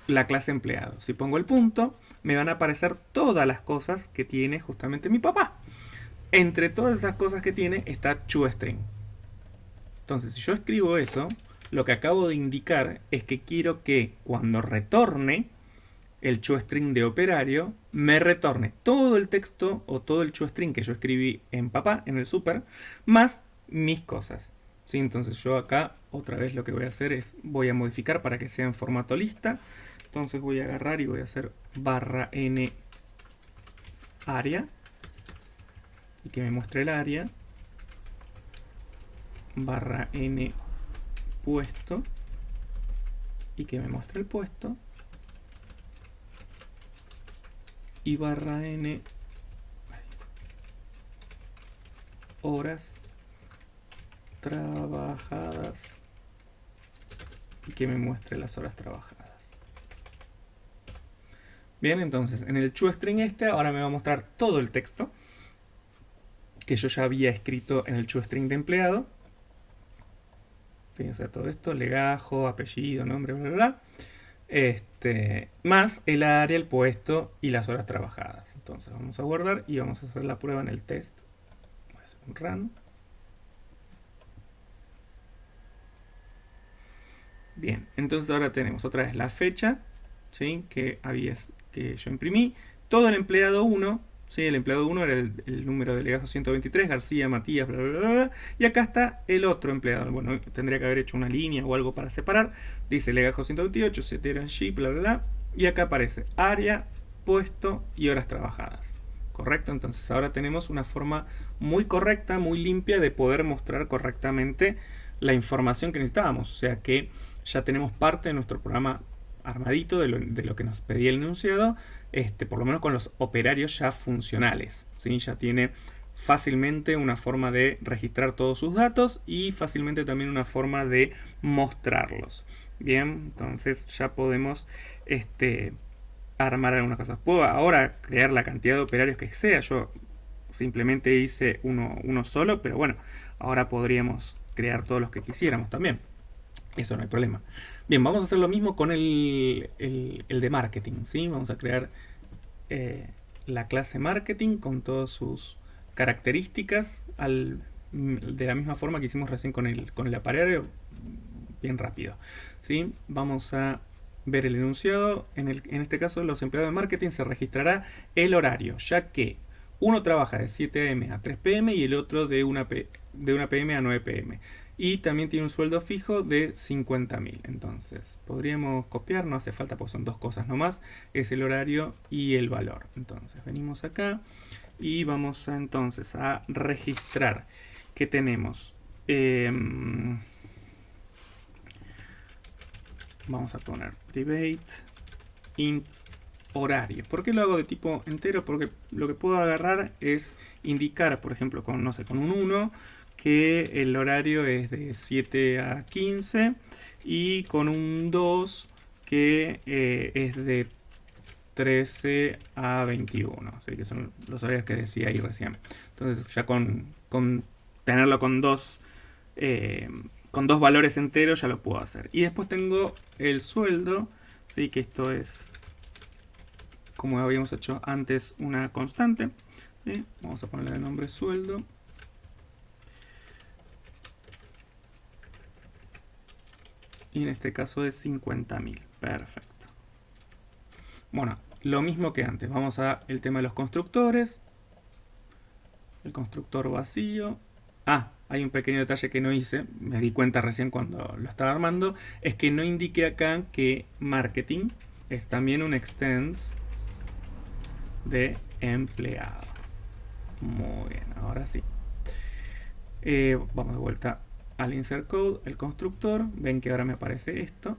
la clase empleado. Si pongo el punto, me van a aparecer todas las cosas que tiene justamente mi papá. Entre todas esas cosas que tiene está toString. Entonces, si yo escribo eso, lo que acabo de indicar es que quiero que cuando retorne el toString de operario, me retorne todo el texto o todo el toString que yo escribí en papá, en el super, más mis cosas. ¿Sí? Entonces yo acá otra vez lo que voy a hacer es voy a modificar para que sea en formato lista. Entonces voy a agarrar y voy a hacer /n área y que me muestre el área, /n puesto y que me muestre el puesto, y /n horas trabajadas y que me muestre las horas trabajadas. Bien, entonces en el toString ahora me va a mostrar todo el texto que yo ya había escrito en el toString de empleado. O sea, todo esto, legajo, apellido, nombre, bla, bla, bla. Más el área, el puesto y las horas trabajadas. Entonces vamos a guardar y vamos a hacer la prueba en el test. Voy a hacer un run. Bien, entonces ahora tenemos otra vez la fecha, ¿sí? que yo imprimí. Todo el empleado 1, ¿sí? El empleado 1 era el número de legajo 123, García, Matías, bla, bla, bla, bla. Y acá está el otro empleado. Bueno, tendría que haber hecho una línea o algo para separar. Dice legajo 128, Cetera, G, bla, bla, bla. Y acá aparece área, puesto y horas trabajadas. ¿Correcto? Entonces ahora tenemos una forma muy correcta, muy limpia de poder mostrar correctamente la información que necesitábamos. O sea que ya tenemos parte de nuestro programa armadito de lo que nos pedía el enunciado, por lo menos con los operarios ya funcionales, ¿sí? Ya tiene fácilmente una forma de registrar todos sus datos y fácilmente también una forma de mostrarlos. Bien, entonces ya podemos armar algunas cosas. Puedo ahora crear la cantidad de operarios que sea. Yo simplemente hice uno solo, pero bueno, ahora podríamos crear todos los que quisiéramos también. Eso no hay problema. Bien, vamos a hacer lo mismo con el de marketing, ¿sí? Vamos a crear la clase marketing con todas sus características de la misma forma que hicimos recién con el aparato, bien rápido, ¿sí? Vamos a ver el enunciado. En este caso, los empleados de marketing se registrará el horario, ya que uno trabaja de 7 am a 3 pm y el otro de 1 pm a 9 pm. Y también tiene un sueldo fijo de 50.000. Entonces, podríamos copiar, no hace falta porque son dos cosas nomás. Es el horario y el valor. Entonces, venimos acá y vamos entonces a registrar que tenemos. Vamos a poner private int horario. ¿Por qué lo hago de tipo entero? Porque lo que puedo agarrar es indicar, por ejemplo, con, no sé, con un 1, que el horario es de 7 a 15 y con un 2 que es de 13 a 21. ¿Sí? Que son los horarios que decía ahí recién. Entonces ya con tenerlo con dos valores enteros ya lo puedo hacer. Y después tengo el sueldo, ¿sí? Que esto es, como habíamos hecho antes, una constante, ¿sí? Vamos a ponerle de nombre sueldo. Y en este caso es 50.000. Perfecto. Bueno, lo mismo que antes. Vamos a el tema de los constructores. El constructor vacío. Hay un pequeño detalle que no hice. Me di cuenta recién cuando lo estaba armando. Es que no indiqué acá que marketing es también un extends de empleado. Muy bien, ahora sí. Vamos de vuelta al insert code, el constructor. Ven que ahora me aparece esto.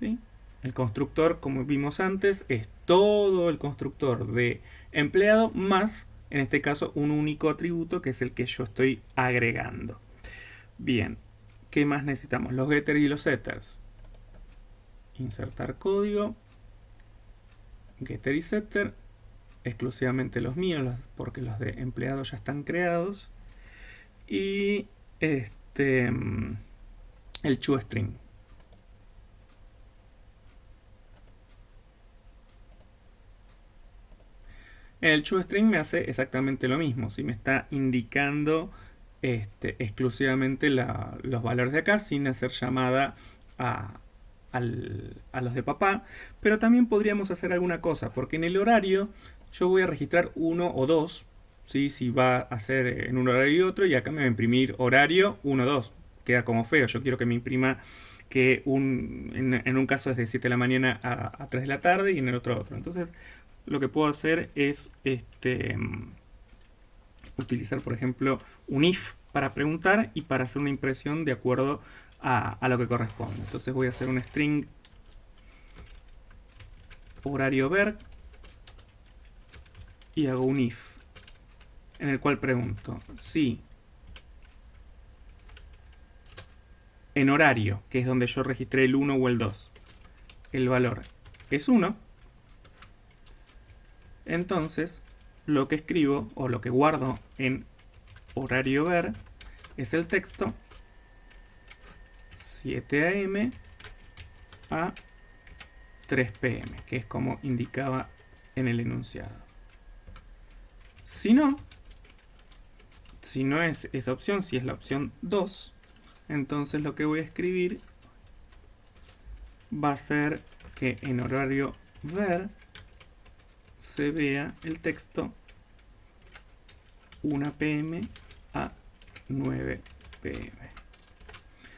¿Sí? El constructor, como vimos antes, es todo el constructor de empleado más, en este caso, un único atributo que es el que yo estoy agregando. Bien, ¿qué más necesitamos? Los getters y los setters. Insertar código. Getter y setter. Exclusivamente los míos, porque los de empleado ya están creados. Y el toString. El toString me hace exactamente lo mismo, ¿sí? Me está indicando exclusivamente los valores de acá sin hacer llamada a los de papá. Pero también podríamos hacer alguna cosa, porque en el horario yo voy a registrar uno o dos, ¿sí? Si va a ser en un horario y otro, y acá me va a imprimir horario 1, 2. Queda como feo, yo quiero que me imprima que en un caso es de 7 de la mañana a 3 de la tarde y en el otro. Entonces lo que puedo hacer es utilizar, por ejemplo, un if para preguntar y para hacer una impresión de acuerdo a lo que corresponde. Entonces voy a hacer un string horario ver y hago un if en el cual pregunto si en horario, que es donde yo registré el 1 o el 2, el valor es 1, entonces lo que escribo o lo que guardo en horario ver es el texto 7 am a 3 pm, que es como indicaba en el enunciado. Si no es esa opción, si es la opción 2, entonces lo que voy a escribir va a ser que en horario ver se vea el texto 1 pm a 9 pm.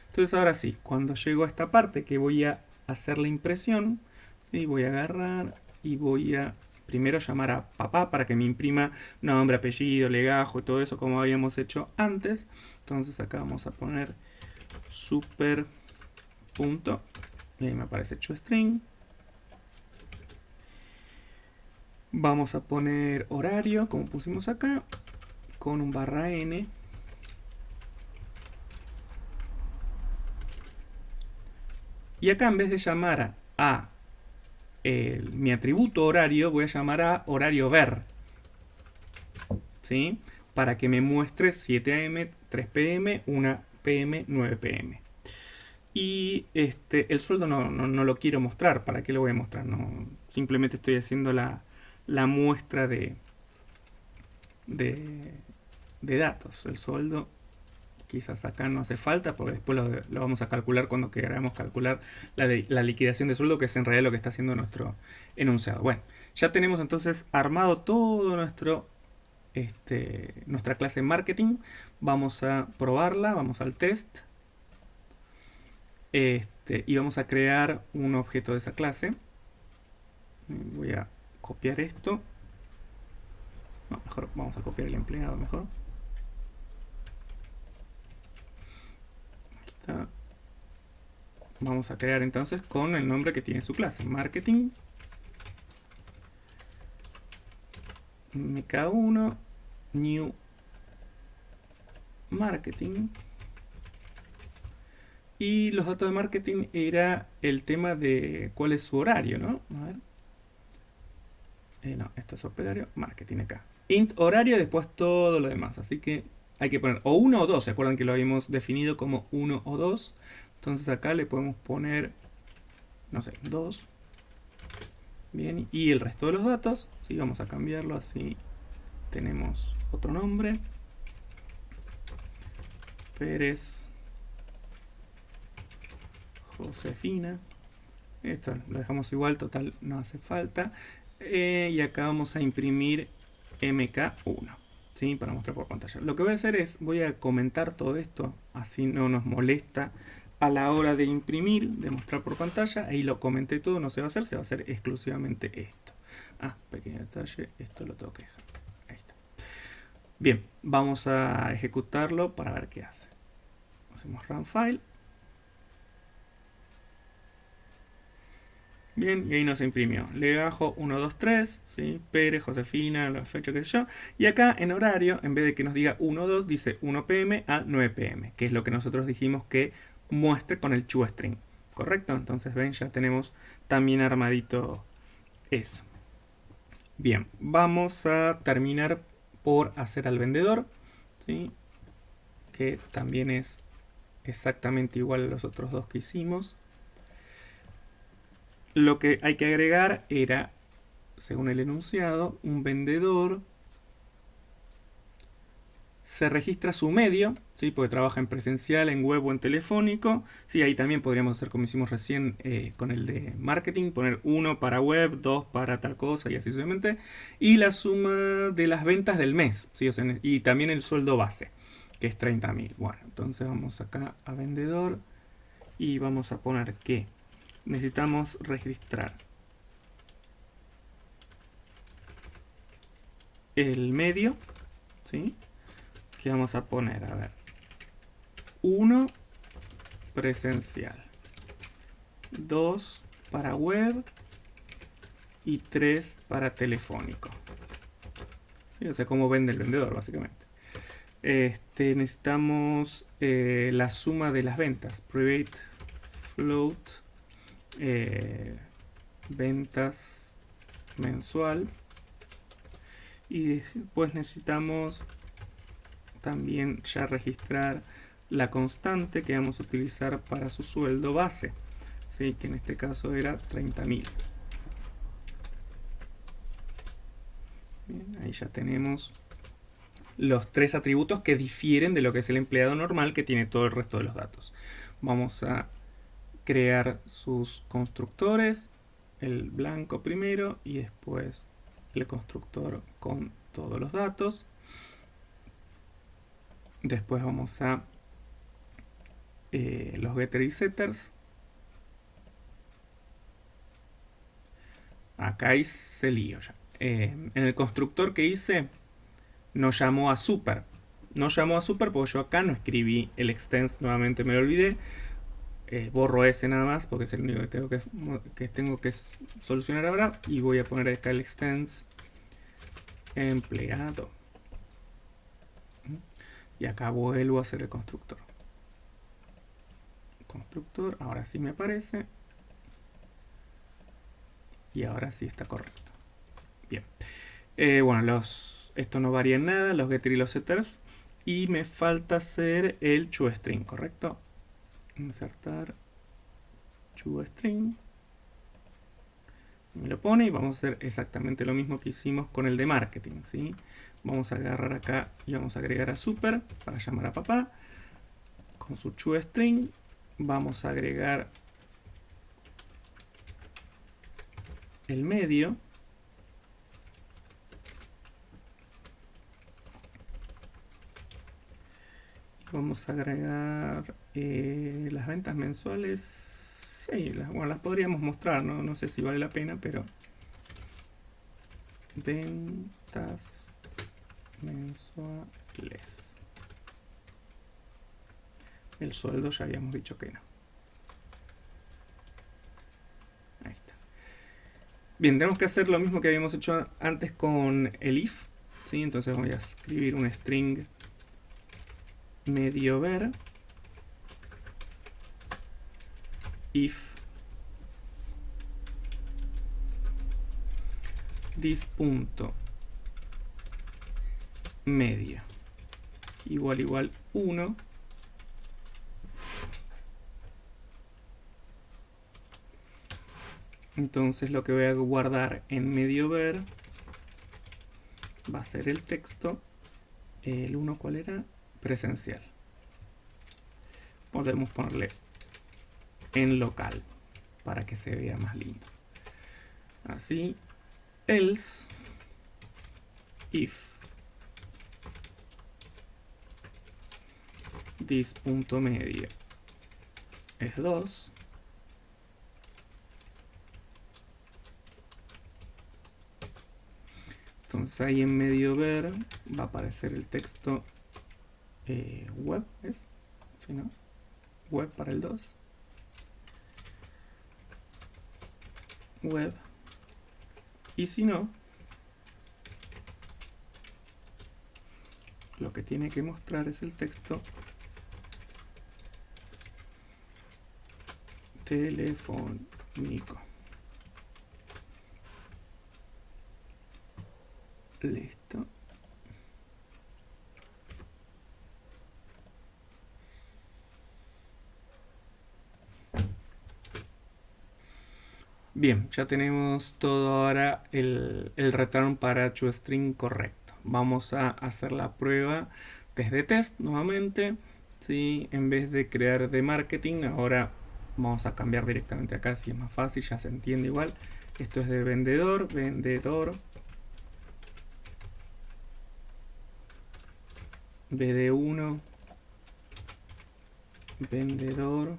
Entonces ahora sí, cuando llego a esta parte que voy a hacer la impresión, ¿sí? Voy a agarrar y voy a primero llamar a papá para que me imprima nombre, apellido, legajo y todo eso como habíamos hecho antes. Entonces acá vamos a poner super punto y ahí me aparece toString. Vamos a poner horario como pusimos acá con un /n. Y acá en vez de llamar a mi atributo horario, voy a llamar a horario ver. ¿Sí? para que me muestre 7 AM, 3 PM, 1 PM, 9 PM. Y el sueldo no lo quiero mostrar. ¿Para qué lo voy a mostrar? No, simplemente estoy haciendo la muestra de, de datos. El sueldo quizás acá no hace falta porque después lo vamos a calcular cuando queramos calcular la liquidación de sueldo, que es en realidad lo que está haciendo nuestro enunciado. Bueno, ya tenemos entonces armado todo nuestra clase marketing. Vamos a probarla, vamos al test. Y vamos a crear un objeto de esa clase. Voy a copiar esto. No, mejor vamos a copiar el empleado mejor. Aquí está. Vamos a crear entonces con el nombre que tiene su clase, marketing mk1 new marketing. Y los datos de marketing era el tema de cuál es su horario, ¿no? A ver. No, esto es horario, marketing acá. Int horario, después todo lo demás. Así que hay que poner o 1 o 2. ¿Se acuerdan que lo habíamos definido como 1 o 2? Entonces acá le podemos poner, no sé, 2. Bien, y el resto de los datos, sí, vamos a cambiarlo así. Tenemos otro nombre. Pérez Josefina. Esto lo dejamos igual, total, no hace falta. Y acá vamos a imprimir MK1, ¿sí? Para mostrar por pantalla. Lo que voy a hacer es, voy a comentar todo esto, así no nos molesta a la hora de imprimir, de mostrar por pantalla. Ahí lo comenté todo, no se va a hacer, se va a hacer exclusivamente esto. Pequeño detalle, esto lo tengo que dejar. Ahí está. Bien, vamos a ejecutarlo para ver qué hace. Hacemos run file. Bien, y ahí nos imprimió legajo 1, 2, 3, ¿sí? Pérez, Josefina, la fecha, qué sé yo. Y acá en horario, en vez de que nos diga 1, 2, dice 1 PM a 9 PM, que es lo que nosotros dijimos que muestre con el toString. ¿Correcto? Entonces ven, ya tenemos también armadito eso. Bien, vamos a terminar por hacer al vendedor, ¿sí? Que también es exactamente igual a los otros dos que hicimos. Lo que hay que agregar era, según el enunciado, un vendedor se registra su medio, ¿sí? Porque trabaja en presencial, en web o en telefónico. Sí, ahí también podríamos hacer como hicimos recién con el de marketing, poner 1 para web, 2 para tal cosa y así sucesivamente. Y la suma de las ventas del mes, ¿sí? O sea, y también el sueldo base, que es 30.000. Bueno, entonces vamos acá a vendedor y vamos a poner que necesitamos registrar el medio, ¿sí? Que vamos a poner, a ver, 1 presencial, 2 para web y 3 para telefónico. ¿Sí? O sea, cómo vende el vendedor, básicamente. Necesitamos la suma de las ventas, private float, ventas mensual. Y después necesitamos también ya registrar la constante que vamos a utilizar para su sueldo base, ¿sí? Que en este caso era 30.000. Ahí ya tenemos los tres atributos que difieren de lo que es el empleado normal, que tiene todo el resto de los datos. Vamos a crear sus constructores, el blanco primero y después el constructor con todos los datos. Después vamos a los getter y setters. Acá hice lío ya. En el constructor que hice, nos llamó a super. No llamó a super porque yo acá no escribí el extends, nuevamente me lo olvidé. Borro ese nada más porque es el único que tengo que solucionar ahora. Y voy a poner acá el extends empleado. Y acá vuelvo a hacer el constructor. Constructor, ahora sí me aparece. Y ahora sí está correcto. Bien. Bueno, datos. Esto no varía en nada, los getter y los setters. Y me falta hacer el toString, ¿correcto? Insertar toString. Me lo pone y vamos a hacer exactamente lo mismo que hicimos con el de marketing, ¿sí? Vamos a agarrar acá y vamos a agregar a super para llamar a papá. Con su toString vamos a agregar el medio. Vamos a agregar las ventas mensuales. Sí, bueno, las podríamos mostrar, ¿no? No sé si vale la pena, pero ventas mensuales. El sueldo ya habíamos dicho que no. Ahí está. Bien, tenemos que hacer lo mismo que habíamos hecho antes con el if, ¿sí? Entonces voy a escribir un string medio ver if this.medio igual 1. Entonces lo que voy a guardar en medio ver va a ser el texto. El 1, ¿cuál era? Presencial. Podemos ponerle en local para que se vea más lindo. Así. Else if this.medio es 2. Entonces ahí en medio ver va a aparecer el texto web, ¿es? ¿Sí, no? Web para el 2. Web. Y si no, lo que tiene que mostrar es el texto telefónico. Listo. Bien, ya tenemos todo ahora el return para toString correcto. Vamos a hacer la prueba desde test nuevamente. ¿Sí? En vez de crear de marketing, ahora vamos a cambiar directamente acá, si es más fácil, ya se entiende igual. Esto es de vendedor, BD1, vendedor,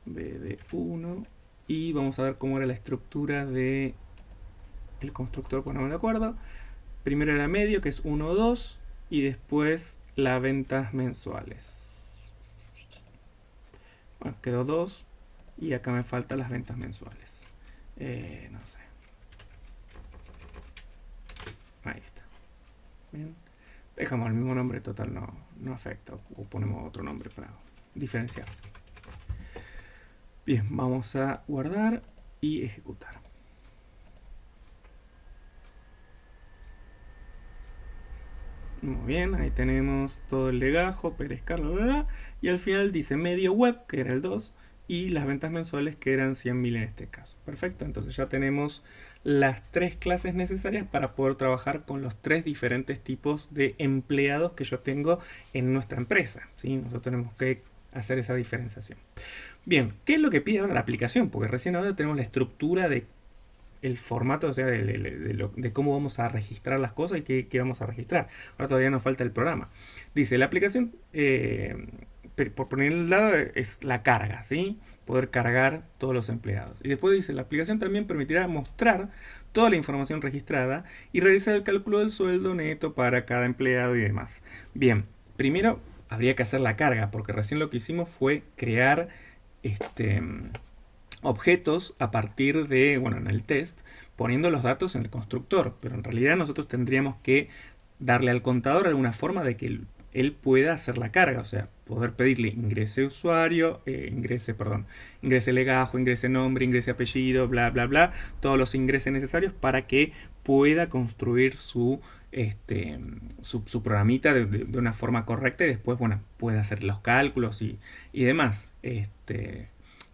BD1, y vamos a ver cómo era la estructura de el constructor, pues no me acuerdo. Primero era medio, que es 1, 2, y después las ventas mensuales. Bueno, quedó 2, y acá me faltan las ventas mensuales. No sé. Ahí está. Bien. Dejamos el mismo nombre, total, no afecta. O ponemos otro nombre para diferenciar. Bien, vamos a guardar y ejecutar. Muy bien, ahí tenemos todo el legajo, Pérez Carlos, bla, bla, y al final dice medio web, que era el 2, y las ventas mensuales, que eran 100.000 en este caso. Perfecto, entonces ya tenemos las 3 clases necesarias para poder trabajar con los 3 diferentes tipos de empleados que yo tengo en nuestra empresa, ¿sí? Nosotros tenemos que hacer esa diferenciación. Bien, ¿qué es lo que pide ahora la aplicación? Porque recién ahora tenemos la estructura de el formato, o sea, de cómo vamos a registrar las cosas y qué vamos a registrar. Ahora todavía nos falta el programa. Dice, la aplicación, por poner el lado, es la carga, ¿sí? Poder cargar todos los empleados. Y después dice, la aplicación también permitirá mostrar toda la información registrada y realizar el cálculo del sueldo neto para cada empleado y demás. Bien, primero habría que hacer la carga, porque recién lo que hicimos fue crear objetos a partir de, bueno, en el test, poniendo los datos en el constructor, pero en realidad nosotros tendríamos que darle al contador alguna forma de que él pueda hacer la carga, o sea, poder pedirle ingrese usuario, ingrese legajo, ingrese nombre, ingrese apellido, bla, bla, bla, todos los ingresos necesarios para que pueda construir su programita de una forma correcta y después, bueno, pueda hacer los cálculos y demás.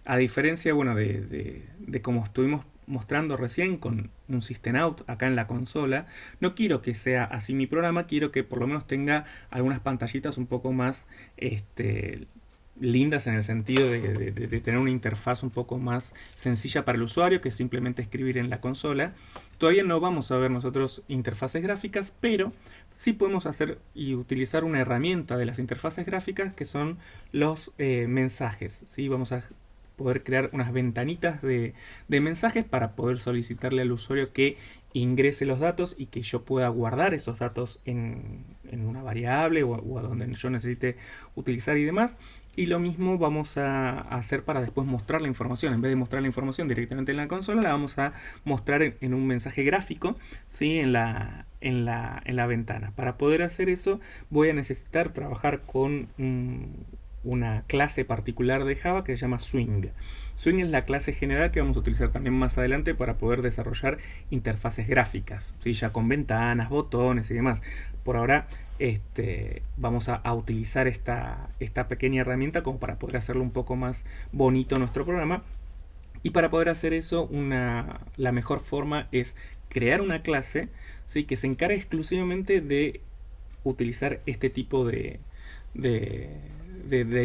A diferencia, bueno, de como estuvimos mostrando recién con un System Out acá en la consola, no quiero que sea así mi programa, quiero que por lo menos tenga algunas pantallitas un poco más lindas en el sentido de tener una interfaz un poco más sencilla para el usuario que simplemente escribir en la consola. Todavía no vamos a ver nosotros interfaces gráficas, pero sí podemos hacer y utilizar una herramienta de las interfaces gráficas que son los mensajes. ¿Sí? Vamos a poder crear unas ventanitas de mensajes para poder solicitarle al usuario que ingrese los datos y que yo pueda guardar esos datos en una variable o a donde yo necesite utilizar y demás. Y lo mismo vamos a hacer para después mostrar la información. En vez de mostrar la información directamente en la consola, la vamos a mostrar en un mensaje gráfico, ¿sí? en la ventana. Para poder hacer eso voy a necesitar trabajar con una clase particular de Java que se llama Swing. Swing es la clase general que vamos a utilizar también más adelante para poder desarrollar interfaces gráficas, ¿sí? Ya con ventanas, botones y demás. Por ahora vamos a utilizar esta pequeña herramienta como para poder hacerlo un poco más bonito nuestro programa. Y para poder hacer eso, la mejor forma es crear una clase, ¿sí? Que se encargue exclusivamente de utilizar este tipo de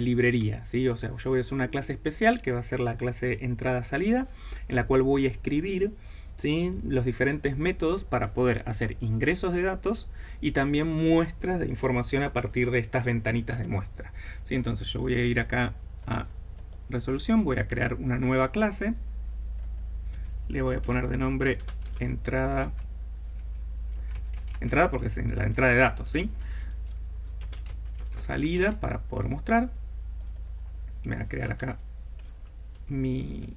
librería, ¿sí? O sea, yo voy a hacer una clase especial que va a ser la clase entrada-salida, en la cual voy a escribir, ¿sí? Los diferentes métodos para poder hacer ingresos de datos y también muestras de información a partir de estas ventanitas de muestra, ¿sí? Entonces yo voy a ir acá a resolución, voy a crear una nueva clase, le voy a poner de nombre entrada porque es la entrada de datos, ¿sí? Salida para poder mostrar. Me voy a crear acá mi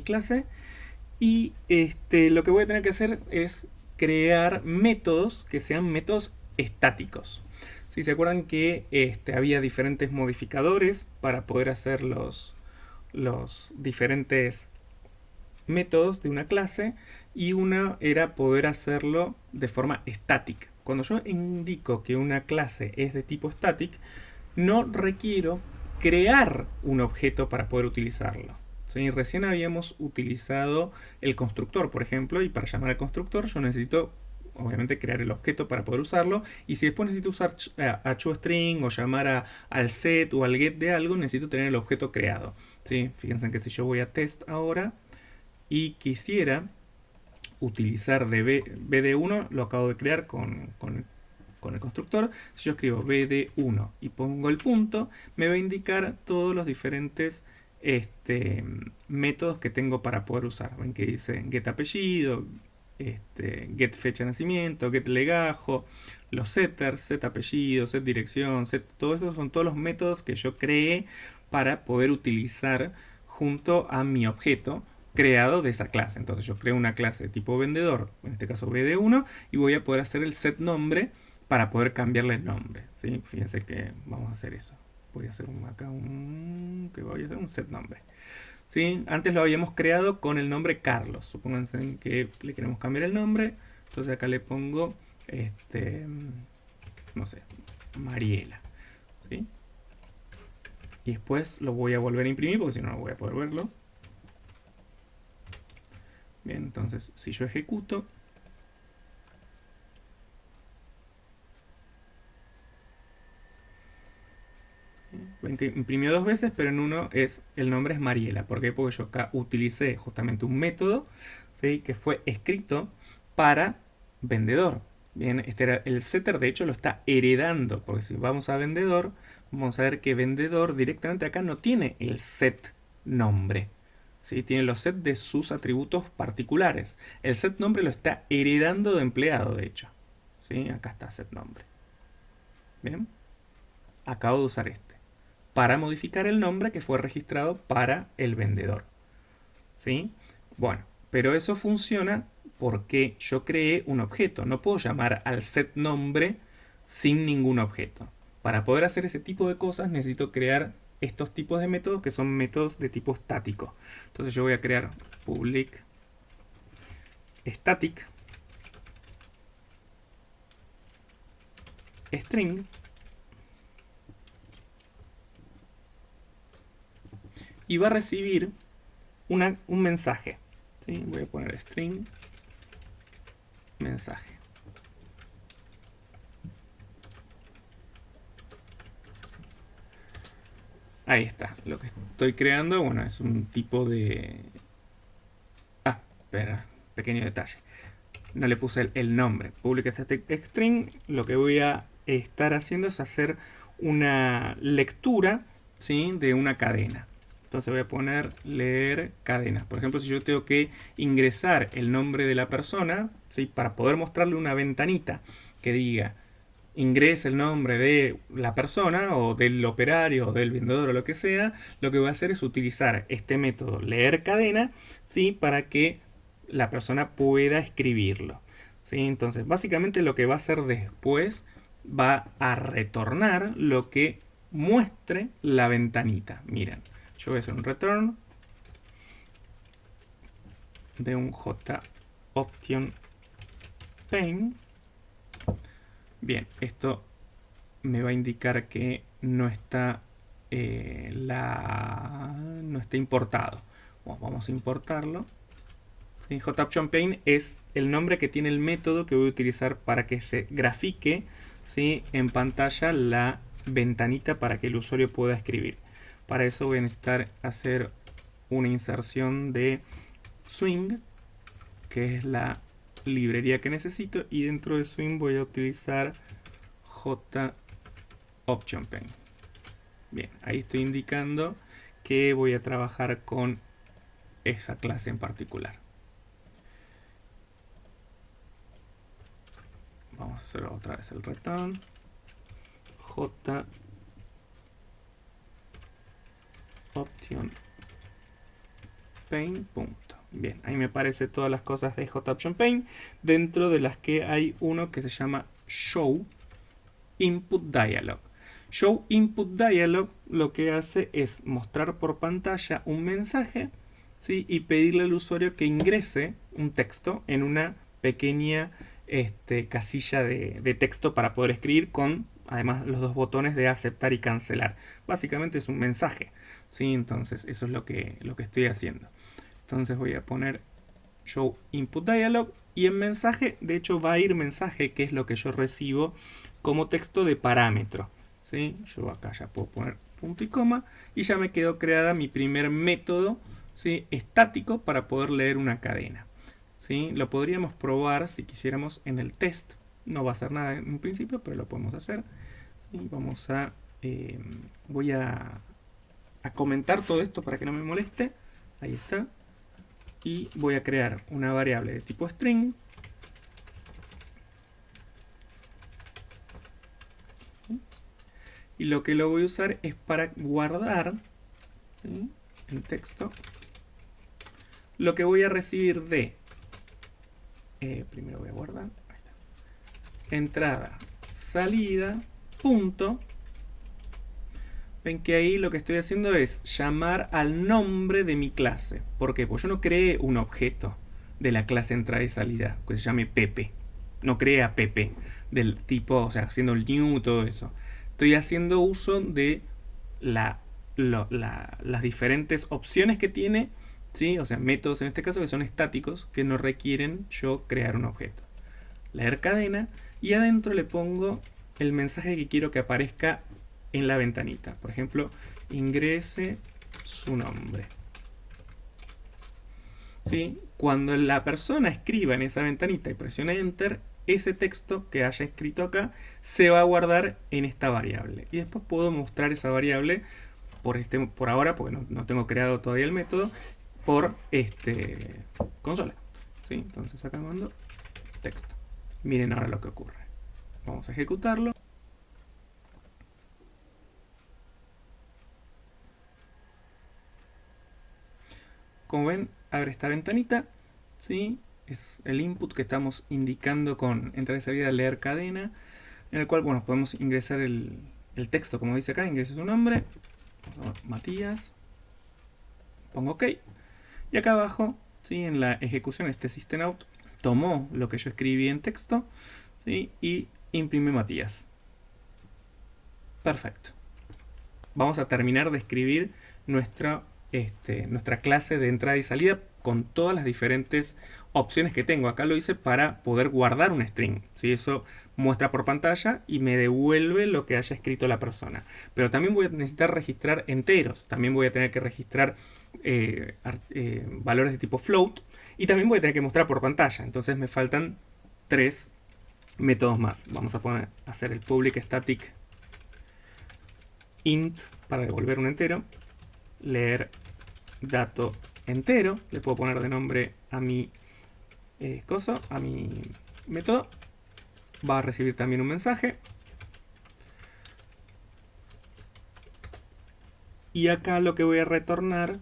clase y lo que voy a tener que hacer es crear métodos que sean métodos estáticos. Si se acuerdan que había diferentes modificadores para poder hacer los diferentes métodos de una clase y una era poder hacerlo de forma estática. Cuando yo indico que una clase es de tipo static, no requiero crear un objeto para poder utilizarlo. ¿Sí? Recién habíamos utilizado el constructor, por ejemplo, y para llamar al constructor yo necesito obviamente crear el objeto para poder usarlo, y si después necesito usar a toString o llamar al set o al get de algo, necesito tener el objeto creado. ¿Sí? Fíjense que si yo voy a test ahora y quisiera utilizar de bd1, lo acabo de crear con el constructor. Si yo escribo bd1 y pongo el punto, me va a indicar todos los diferentes métodos que tengo para poder usar. Ven que dice get apellido, get fecha de nacimiento, get legajo, los setters, set apellido, set dirección, set, todo eso son todos los métodos que yo creé para poder utilizar junto a mi objeto creado de esa clase. Entonces yo creo una clase de tipo vendedor, en este caso bd1, y voy a poder hacer el set nombre para poder cambiarle el nombre, ¿sí? Fíjense que vamos a hacer eso. Voy a hacer acá un set nombre, ¿sí? Antes lo habíamos creado con el nombre Carlos. Supónganse que le queremos cambiar el nombre. Entonces acá le pongo no sé, Mariela, ¿sí? Y después lo voy a volver a imprimir porque si no, no voy a poder verlo. Bien, entonces si yo ejecuto, ven que imprimió dos veces, pero en uno el nombre es Mariela. ¿Por qué? Porque yo acá utilicé justamente un método, ¿sí? Que fue escrito para vendedor. Bien, este era el setter, de hecho lo está heredando, porque si vamos a vendedor, vamos a ver que vendedor directamente acá no tiene el set nombre, ¿sí? Tiene los sets de sus atributos particulares. El set nombre lo está heredando de empleado, de hecho, ¿sí? Acá está set nombre. Bien, acabo de usar para modificar el nombre que fue registrado para el vendedor, ¿sí? Bueno, pero eso funciona porque yo creé un objeto. No puedo llamar al set nombre sin ningún objeto. Para poder hacer ese tipo de cosas necesito crear estos tipos de métodos que son métodos de tipo estático. Entonces yo voy a crear public static string y va a recibir un mensaje. ¿Sí? Voy a poner string mensaje. Ahí está. Lo que estoy creando, bueno, es un tipo de... Ah, espera, pequeño detalle. No le puse el nombre. Public static string. Lo que voy a estar haciendo es hacer una lectura, ¿sí?, de una cadena. Entonces voy a poner leer cadenas. Por ejemplo, si yo tengo que ingresar el nombre de la persona, ¿sí?, para poder mostrarle una ventanita que diga ingrese el nombre de la persona o del operario o del vendedor o lo que sea, lo que voy a hacer es utilizar este método leer cadena, ¿sí?, para que la persona pueda escribirlo. ¿Sí? Entonces, básicamente lo que va a hacer después va a retornar lo que muestre la ventanita. Miren, yo voy a hacer un return de un JOption pane. Bien, esto me va a indicar que no está no está importado. Bueno, vamos a importarlo. ¿Sí? JOption pane es el nombre que tiene el método que voy a utilizar para que se grafique, ¿sí?, en pantalla la ventanita para que el usuario pueda escribir. Para eso voy a necesitar hacer una inserción de Swing, que es la librería que necesito, y dentro de Swing voy a utilizar JOption pane. Bien, ahí estoy indicando que voy a trabajar con esa clase en particular. Vamos a hacer otra vez el return. JOption pane. Punto. Bien, ahí me aparece todas las cosas de JOption pane, dentro de las que hay uno que se llama Show Input Dialog. Show Input Dialog lo que hace es mostrar por pantalla un mensaje, ¿sí?, y pedirle al usuario que ingrese un texto en una pequeña casilla de texto para poder escribir, con además los dos botones de aceptar y cancelar. Básicamente es un mensaje, ¿sí? Entonces eso es lo que estoy haciendo. Entonces voy a poner Show Input Dialog, y en mensaje, de hecho, va a ir mensaje, que es lo que yo recibo como texto de parámetro. ¿Sí? Yo acá ya puedo poner punto y coma, y ya me quedó creada mi primer método, ¿sí?, estático para poder leer una cadena. ¿Sí? Lo podríamos probar si quisiéramos en el test. No va a hacer nada en un principio, pero lo podemos hacer. ¿Sí? Vamos a... voy a comentar todo esto para que no me moleste. Ahí está. Y voy a crear una variable de tipo string. Y lo que lo voy a usar es para guardar, ¿sí?, el texto, lo que voy a recibir de... primero voy a guardar. Ahí está. Entrada, salida, punto. Ven que ahí lo que estoy haciendo es llamar al nombre de mi clase. ¿Por qué? Pues yo no creé un objeto de la clase entrada y salida que se llame Pepe. No creé a Pepe del tipo, o sea, haciendo el new, todo eso. Estoy haciendo uso de las diferentes opciones que tiene, ¿sí? O sea, métodos en este caso que son estáticos, que no requieren yo crear un objeto. Leer cadena, y adentro le pongo el mensaje que quiero que aparezca en la ventanita. Por ejemplo, ingrese su nombre. ¿Sí? Cuando la persona escriba en esa ventanita y presione Enter, ese texto que haya escrito acá se va a guardar en esta variable. Y después puedo mostrar esa variable por ahora, porque no tengo creado todavía el método, por consola. ¿Sí? Entonces acá mando texto. Miren ahora lo que ocurre. Vamos a ejecutarlo. Como ven, abre esta ventanita, ¿sí? Es el input que estamos indicando con entrada y salida leer cadena, en el cual, bueno, podemos ingresar el texto, como dice acá, ingrese su nombre, Matías, pongo OK, y acá abajo, ¿sí?, en la ejecución, system out tomó lo que yo escribí en texto, ¿sí? Y imprime Matías. Perfecto. Vamos a terminar de escribir nuestra clase de entrada y salida con todas las diferentes opciones que tengo. Acá lo hice para poder guardar un string, ¿sí? Eso muestra por pantalla y me devuelve lo que haya escrito la persona. Pero también voy a necesitar registrar enteros. También voy a tener que registrar valores de tipo float. Y también voy a tener que mostrar por pantalla. Entonces me faltan 3 métodos más. Vamos a hacer el public static int para devolver un entero. Leer dato entero. Le puedo poner de nombre a mi a mi método. Va a recibir también un mensaje. Y acá lo que voy a retornar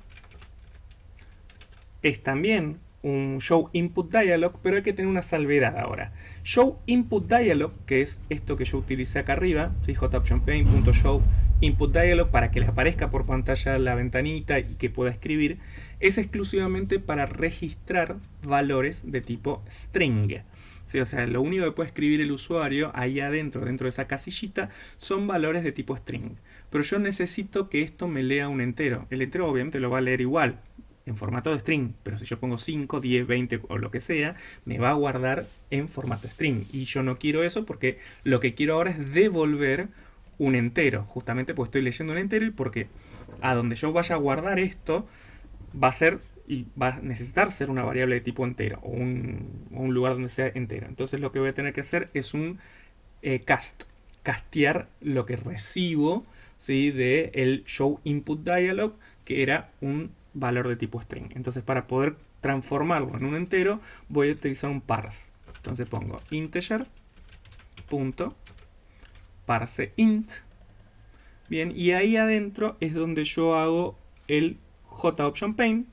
es también un show input dialog, pero hay que tener una salvedad ahora. Show input dialog, que es esto que yo utilicé acá arriba, ¿sí? joptionpaint.show input dialog, para que le aparezca por pantalla la ventanita y que pueda escribir, es exclusivamente para registrar valores de tipo string. ¿Sí? O sea, lo único que puede escribir el usuario ahí adentro, dentro de esa casillita, son valores de tipo string. Pero yo necesito que esto me lea un entero. El entero obviamente lo va a leer igual, en formato de string, pero si yo pongo 5, 10, 20 o lo que sea, me va a guardar en formato string. Y yo no quiero eso porque lo que quiero ahora es devolver un entero, justamente porque estoy leyendo un entero y porque a donde yo vaya a guardar esto va a ser y va a necesitar ser una variable de tipo entero o un lugar donde sea entero. Entonces lo que voy a tener que hacer es un castear lo que recibo, ¿sí? De el show input dialog, que era un valor de tipo string. Entonces para poder transformarlo en un entero voy a utilizar un parse. Entonces pongo integer punto parse int. Bien, y ahí adentro es donde yo hago el JOptionPaint.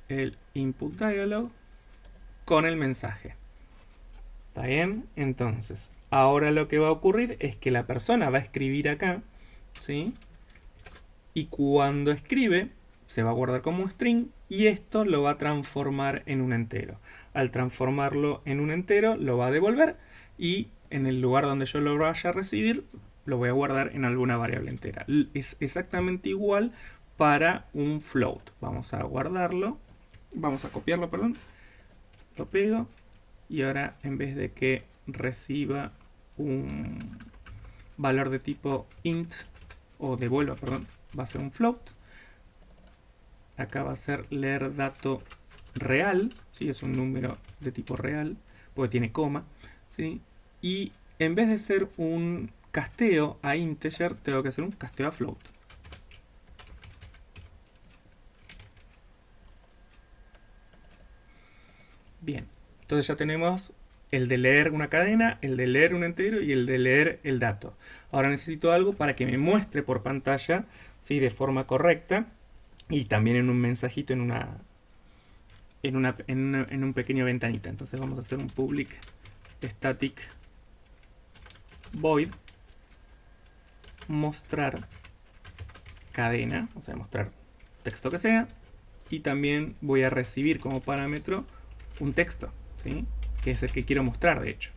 El input dialog con el mensaje. ¿Está bien? Entonces, ahora lo que va a ocurrir es que la persona va a escribir acá, ¿sí? Y cuando escribe, se va a guardar como string y esto lo va a transformar en un entero. Al transformarlo en un entero, lo va a devolver y en el lugar donde yo lo vaya a recibir, lo voy a guardar en alguna variable entera. Es exactamente igual para un float. Vamos a guardarlo, vamos a copiarlo, perdón. Lo pego y ahora en vez de que reciba un valor de tipo int o devuelva, perdón, va a ser un float. Acá va a ser leer dato real, ¿sí? Es un número de tipo real, porque tiene coma, ¿sí? Y en vez de ser un casteo a integer, tengo que hacer un casteo a float. Bien, entonces ya tenemos el de leer una cadena, el de leer un entero y el de leer el dato. Ahora necesito algo para que me muestre por pantalla, ¿sí? De forma correcta y también en un mensajito en un pequeño ventanita. Entonces vamos a hacer un public static void mostrar cadena, o sea, mostrar texto que sea, y también voy a recibir como parámetro un texto, ¿sí? Que es el que quiero mostrar, de hecho.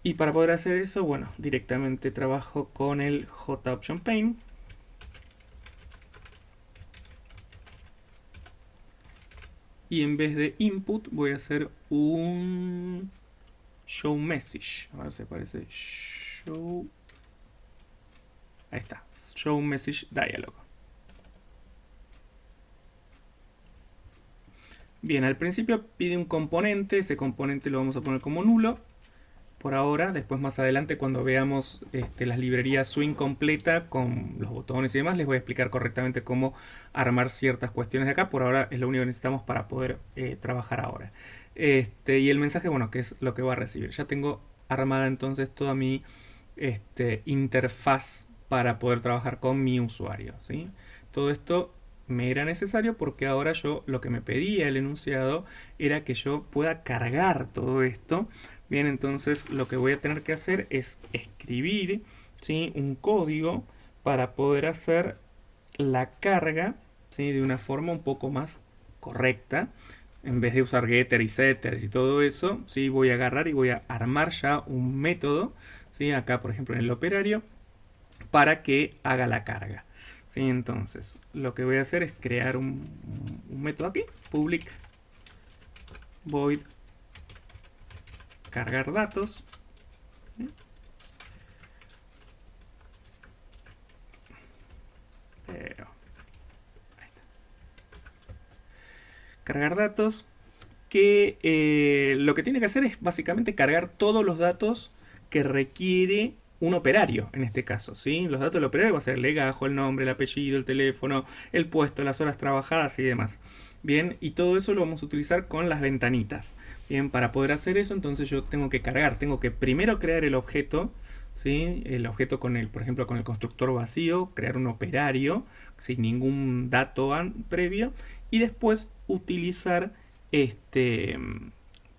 Y para poder hacer eso, bueno, directamente trabajo con el JOptionPaint. Y en vez de input voy a hacer un show message. A ver si aparece show. Ahí está, show message dialog. Bien, al principio pide un componente, ese componente lo vamos a poner como nulo por ahora. Después más adelante cuando veamos las librerías Swing completa con los botones y demás, les voy a explicar correctamente cómo armar ciertas cuestiones de acá. Por ahora es lo único que necesitamos para poder trabajar ahora. Y el mensaje, bueno, que es lo que va a recibir. Ya tengo armada entonces toda mi interfaz para poder trabajar con mi usuario, ¿sí? Todo esto me era necesario porque ahora yo lo que me pedía el enunciado era que yo pueda cargar todo esto. Bien, entonces lo que voy a tener que hacer es escribir, ¿sí?, un código para poder hacer la carga, ¿sí?, de una forma un poco más correcta. En vez de usar getter y setters y todo eso, ¿sí?, voy a agarrar y voy a armar ya un método, ¿sí?, acá por ejemplo en el operario, para que haga la carga. ¿Sí? Entonces, lo que voy a hacer es crear un método aquí, public void cargar datos. ¿Sí? Pero, ahí está. Cargar datos, que lo que tiene que hacer es básicamente cargar todos los datos que requiere un operario, en este caso, ¿sí? Los datos del operario va a ser el legajo, el nombre, el apellido, el teléfono, el puesto, las horas trabajadas y demás. Bien, y todo eso lo vamos a utilizar con las ventanitas. Bien, para poder hacer eso, entonces yo tengo que cargar, tengo que primero crear el objeto, ¿sí? El objeto con el, por ejemplo, con el constructor vacío, crear un operario sin ningún dato previo, y después utilizar este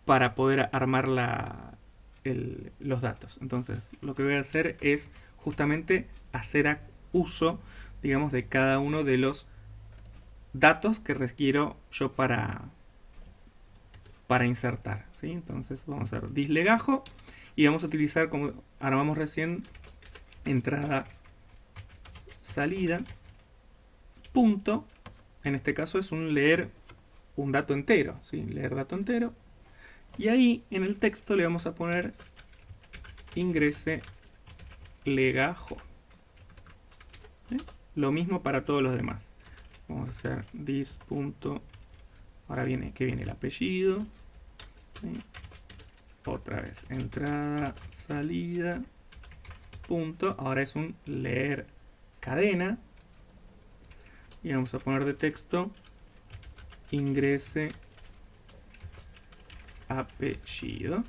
para poder armar los datos. Entonces, lo que voy a hacer es justamente hacer uso, digamos, de cada uno de los datos que requiero yo para insertar, ¿sí? Entonces vamos a hacer dislegajo y vamos a utilizar, como armamos recién, entrada, salida, punto. En este caso es un leer un dato entero, ¿sí? Leer dato entero. Y ahí en el texto le vamos a poner ingrese legajo. ¿Sí? Lo mismo para todos los demás. Vamos a hacer this. Ahora viene que viene el apellido. ¿Sí? Otra vez entrada, salida, punto. Ahora es un leer cadena. Y vamos a poner de texto ingrese apellido.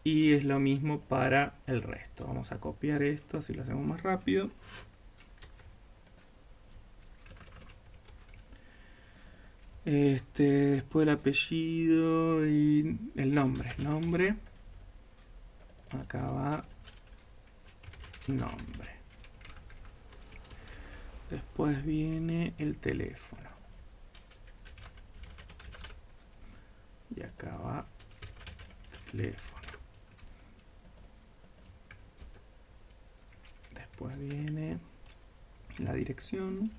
Y es lo mismo para el resto. Vamos a copiar esto, así lo hacemos más rápido. Después el apellido y el nombre. Nombre. Acá va nombre. Después viene el teléfono. Y acá va teléfono. Después viene la dirección.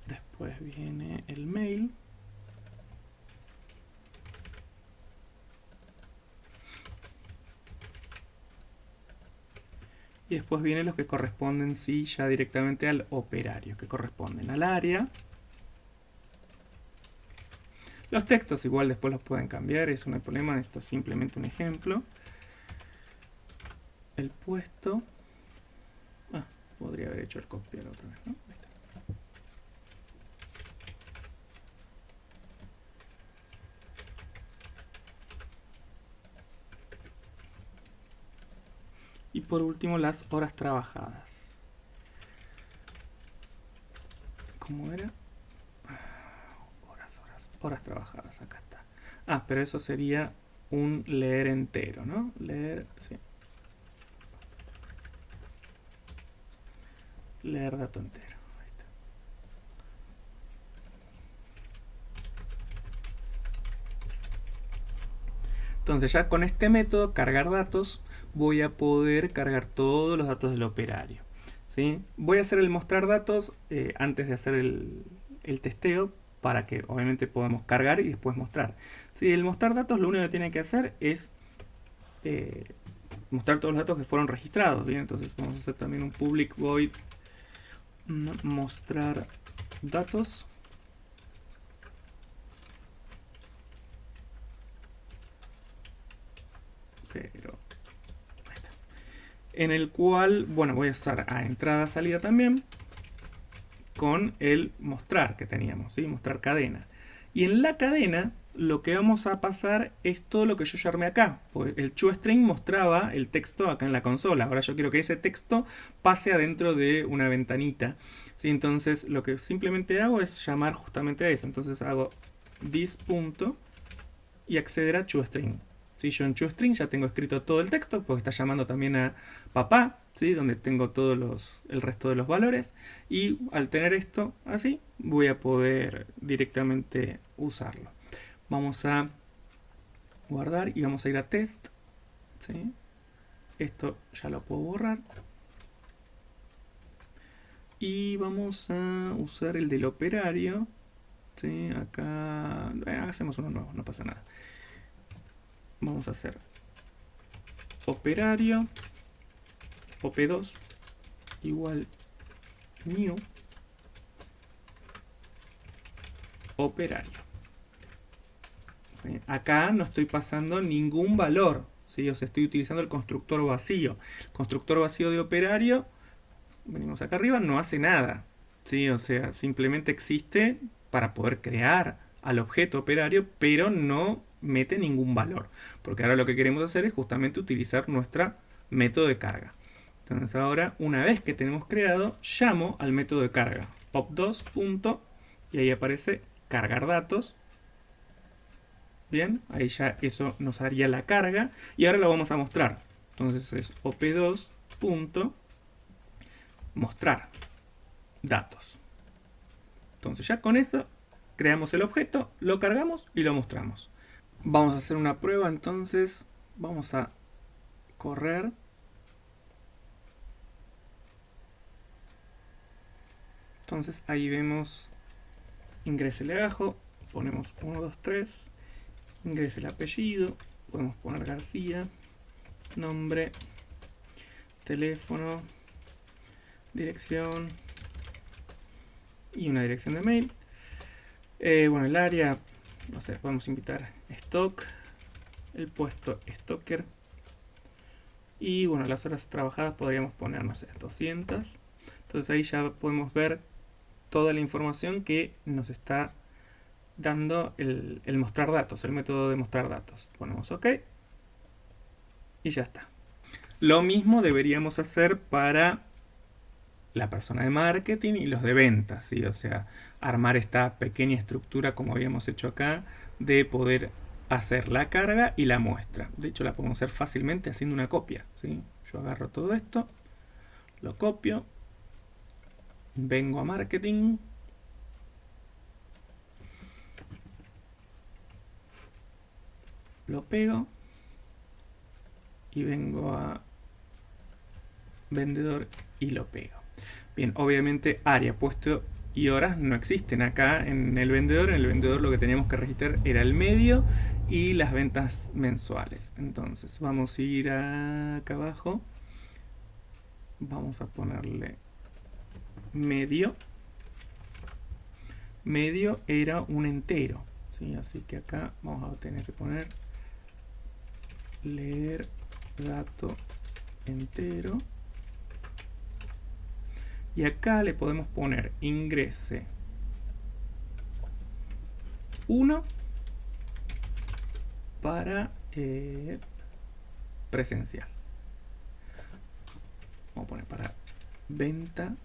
Después viene el mail. Y después vienen los que corresponden, sí, ya directamente al operario, que corresponden al área. Los textos igual después los pueden cambiar, eso no hay problema, esto es simplemente un ejemplo. El puesto. Podría haber hecho el copiar otra vez, ¿no? Ahí está. Y por último las horas trabajadas. ¿Cómo era? Horas trabajadas, acá está. Pero eso sería un leer entero, ¿no? Leer, sí. Leer dato entero. Ahí está. Entonces ya con este método, cargar datos, voy a poder cargar todos los datos del operario. ¿Sí? Voy a hacer el mostrar datos antes de hacer el testeo, para que obviamente podamos cargar y después mostrar. ¿Sí? El mostrar datos lo único que tiene que hacer es mostrar todos los datos que fueron registrados. ¿Bien? Entonces vamos a hacer también un public void mostrar datos. Pero ahí está. En el cual, bueno, voy a usar a entrada salida también con el mostrar que teníamos, ¿sí? Mostrar cadena. Y en la cadena lo que vamos a pasar es todo lo que yo ya armé acá. Pues el toString mostraba el texto acá en la consola. Ahora yo quiero que ese texto pase adentro de una ventanita. ¿Sí? Entonces lo que simplemente hago es llamar justamente a eso. Entonces hago this punto y acceder a toString. ¿Sí? Yo en toString ya tengo escrito todo el texto, porque está llamando también a papá, ¿sí? Donde tengo todos el resto de los valores. Y al tener esto así, voy a poder directamente usarlo. Vamos a guardar y vamos a ir a test. ¿Sí? Esto ya lo puedo borrar. Y vamos a usar el del operario. ¿Sí? Acá hacemos uno nuevo, no pasa nada. Vamos a hacer operario op2 igual new operario. ¿Sí? Acá no estoy pasando ningún valor, ¿sí? O sea, estoy utilizando el constructor vacío. El constructor vacío de operario, venimos acá arriba, no hace nada, ¿sí? O sea, simplemente existe para poder crear al objeto operario, pero no mete ningún valor. Porque ahora lo que queremos hacer es justamente utilizar nuestro método de carga. Entonces ahora, una vez que tenemos creado, llamo al método de carga, op2 punto, y ahí aparece cargar datos. Bien, ahí ya eso nos haría la carga, y ahora lo vamos a mostrar. Entonces es op2 punto mostrar datos. Entonces ya con eso creamos el objeto, lo cargamos y lo mostramos. Vamos a hacer una prueba, entonces vamos a correr. Entonces ahí vemos, ingrese el legajo, ponemos 1, 2, 3, ingrese el apellido, podemos poner García, nombre, teléfono, dirección y una dirección de mail. Bueno, el área, no sé, podemos invitar stock, el puesto stocker. Y bueno, las horas trabajadas podríamos poner, no sé, 200. Entonces ahí ya podemos ver toda la información que nos está dando el mostrar datos, el método de mostrar datos. Ponemos OK y ya está. Lo mismo deberíamos hacer para la persona de marketing y los de ventas, ¿sí? O sea, armar esta pequeña estructura como habíamos hecho acá de poder hacer la carga y la muestra. De hecho, la podemos hacer fácilmente haciendo una copia, ¿sí? Yo agarro todo esto, lo copio, vengo a marketing, lo pego y vengo a vendedor y lo pego. Bien, obviamente área, puesto y horas no existen acá en el vendedor. En el vendedor lo que teníamos que registrar era el medio y las ventas mensuales. Entonces vamos a ir acá abajo, vamos a ponerle medio. Medio era un entero, ¿sí? Así que acá vamos a tener que poner leer dato entero. Y acá le podemos poner ingrese 1 para presencial. Vamos a poner para venta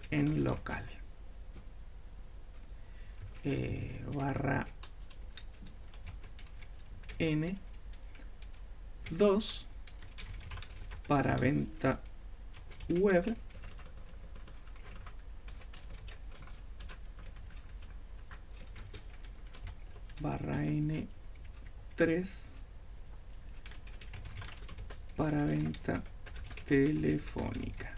en local. Barra N 2 para venta web barra N 3 para venta telefónica.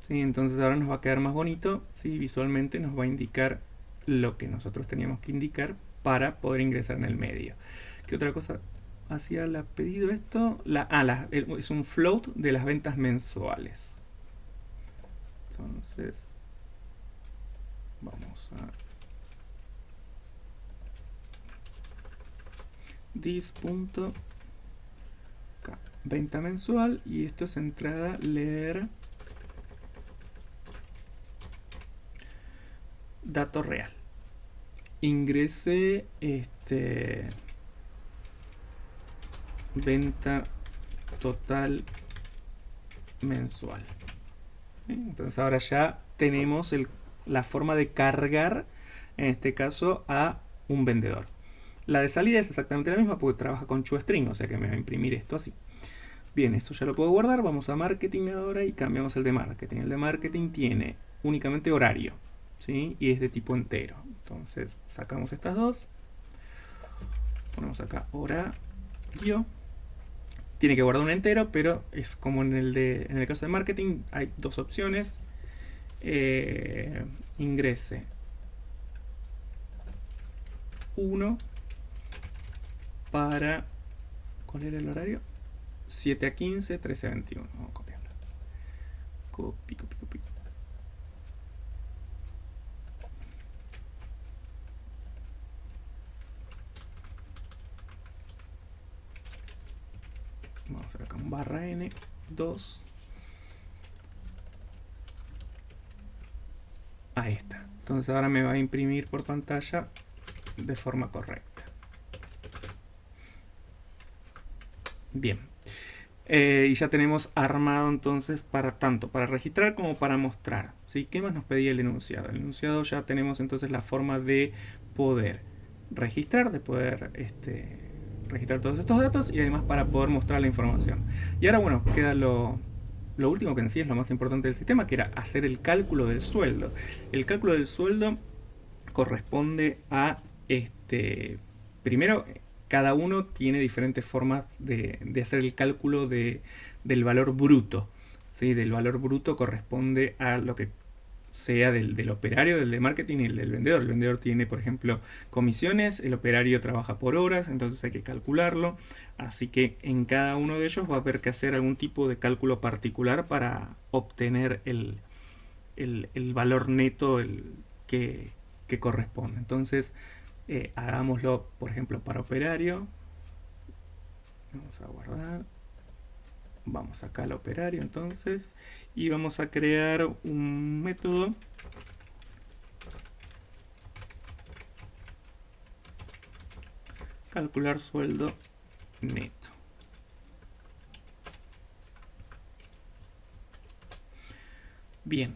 ¿Sí? Entonces ahora nos va a quedar más bonito, ¿sí? Visualmente nos va a indicar lo que nosotros teníamos que indicar para poder ingresar en el medio. ¿Qué otra cosa hacía el pedido esto? Es un float de las ventas mensuales. Entonces vamos a this. Venta mensual, y esto es entrada leer dato real. ingrese venta total mensual. Entonces ahora ya tenemos la forma de cargar, en este caso, a un vendedor. La de salida es exactamente la misma porque trabaja con toString, o sea que me va a imprimir esto así. Bien, esto ya lo puedo guardar. Vamos a marketing ahora y cambiamos el de marketing. El de marketing tiene únicamente horario, ¿sí? Y es de tipo entero. Entonces sacamos estas dos, ponemos acá horario. Tiene que guardar un entero, pero es como en el caso de marketing, hay dos opciones. Ingrese 1 para... ¿Cuál era el horario? 7 a 15, 13 a 21. Vamos a copiarlo. Copy, copy, copy. Vamos a hacer acá un barra n 2. Ahí está. Entonces ahora me va a imprimir por pantalla de forma correcta. Bien. Y ya tenemos armado entonces tanto para registrar como para mostrar, ¿sí? ¿Qué más nos pedía el enunciado? El enunciado ya tenemos entonces la forma de poder registrar, de poder registrar todos estos datos y además para poder mostrar la información. Y ahora bueno, queda lo último que en sí es lo más importante del sistema, que era hacer el cálculo del sueldo. El cálculo del sueldo corresponde a primero, cada uno tiene diferentes formas de hacer el cálculo del valor bruto, ¿sí? Del valor bruto corresponde a lo que sea del operario, del de marketing y el del vendedor. El vendedor tiene, por ejemplo, comisiones, el operario trabaja por horas, entonces hay que calcularlo. Así que en cada uno de ellos va a haber que hacer algún tipo de cálculo particular para obtener el valor neto que corresponde. Entonces, hagámoslo, por ejemplo, para operario. Vamos a guardar. Vamos acá al operario entonces y vamos a crear un método calcular sueldo neto. Bien,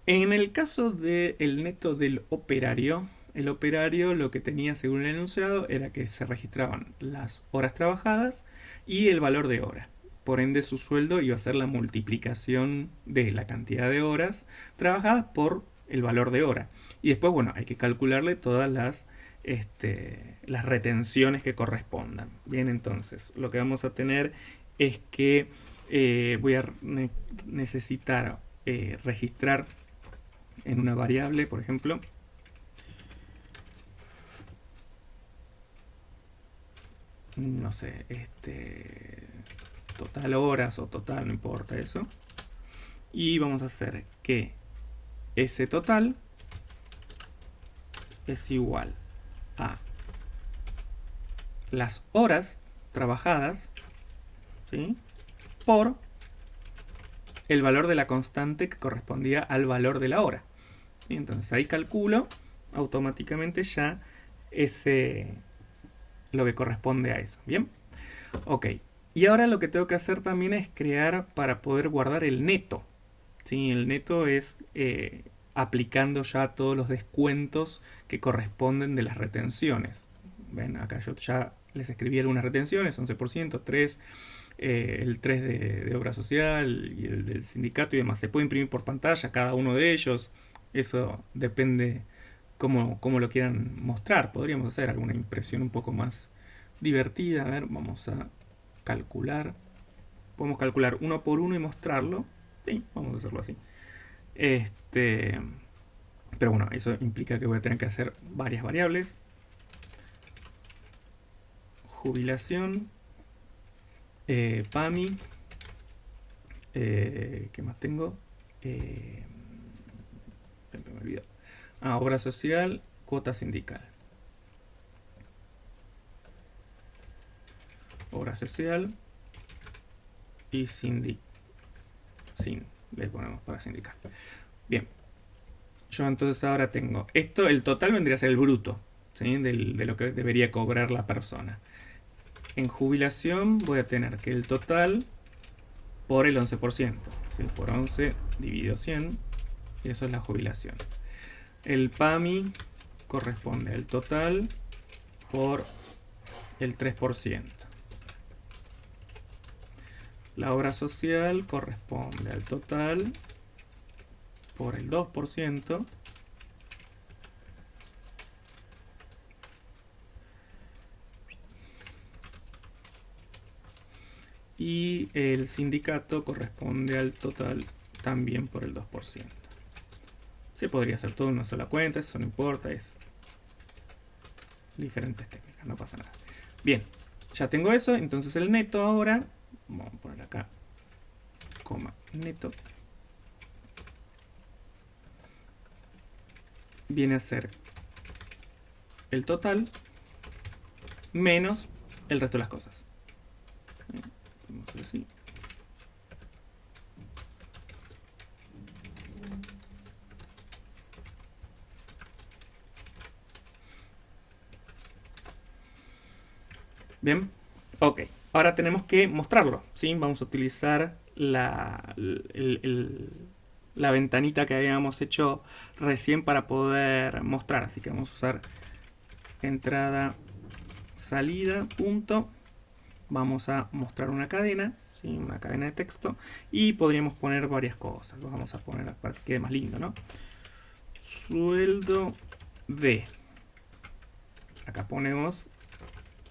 en el caso del neto del operario, el operario lo que tenía según el enunciado era que se registraban las horas trabajadas y el valor de hora. Por ende su sueldo iba a ser la multiplicación de la cantidad de horas trabajadas por el valor de hora. Y después, bueno, hay que calcularle todas las retenciones que correspondan. Bien, entonces lo que vamos a tener es que voy a necesitar registrar en una variable, por ejemplo, no sé, total horas o total, no importa eso. Y vamos a hacer que ese total es igual a las horas trabajadas, ¿sí? Por el valor de la constante que correspondía al valor de la hora. Y entonces ahí calculo automáticamente ya lo que corresponde a eso. Bien, ok. Y ahora lo que tengo que hacer también es crear para poder guardar el neto. ¿Sí? El neto es aplicando ya todos los descuentos que corresponden de las retenciones. Ven, acá yo ya les escribí algunas retenciones, 11%, 3%, el 3 de obra social y el del sindicato y demás. Se puede imprimir por pantalla cada uno de ellos. Eso depende cómo lo quieran mostrar. Podríamos hacer alguna impresión un poco más divertida. A ver, vamos a calcular. Podemos calcular uno por uno y mostrarlo. Sí, vamos a hacerlo así. Pero bueno, eso implica que voy a tener que hacer varias variables. Jubilación. PAMI. ¿Qué más tengo? Me olvidó. Obra social, cuota sindical. Obra social y le ponemos para sindical. Bien. Yo entonces ahora tengo esto, el total vendría a ser el bruto, ¿sí? De lo que debería cobrar la persona. En jubilación voy a tener que el total por el 11%, ¿sí? Por 11 dividido 100, y eso es la jubilación. El PAMI corresponde al total por el 3%. La obra social corresponde al total por el 2%. Y el sindicato corresponde al total también por el 2%. Se podría hacer todo en una sola cuenta, eso no importa, es diferentes técnicas, no pasa nada. Bien, ya tengo eso, entonces el neto ahora, vamos a poner acá, coma, neto, viene a ser el total menos el resto de las cosas. Vamos a hacer así. Bien, ok. Ahora tenemos que mostrarlo, ¿sí? Vamos a utilizar la ventanita que habíamos hecho recién para poder mostrar. Así que vamos a usar entrada, salida, punto. Vamos a mostrar una cadena, ¿sí? Una cadena de texto. Y podríamos poner varias cosas. Lo vamos a poner para que quede más lindo, ¿no? Sueldo de. Acá ponemos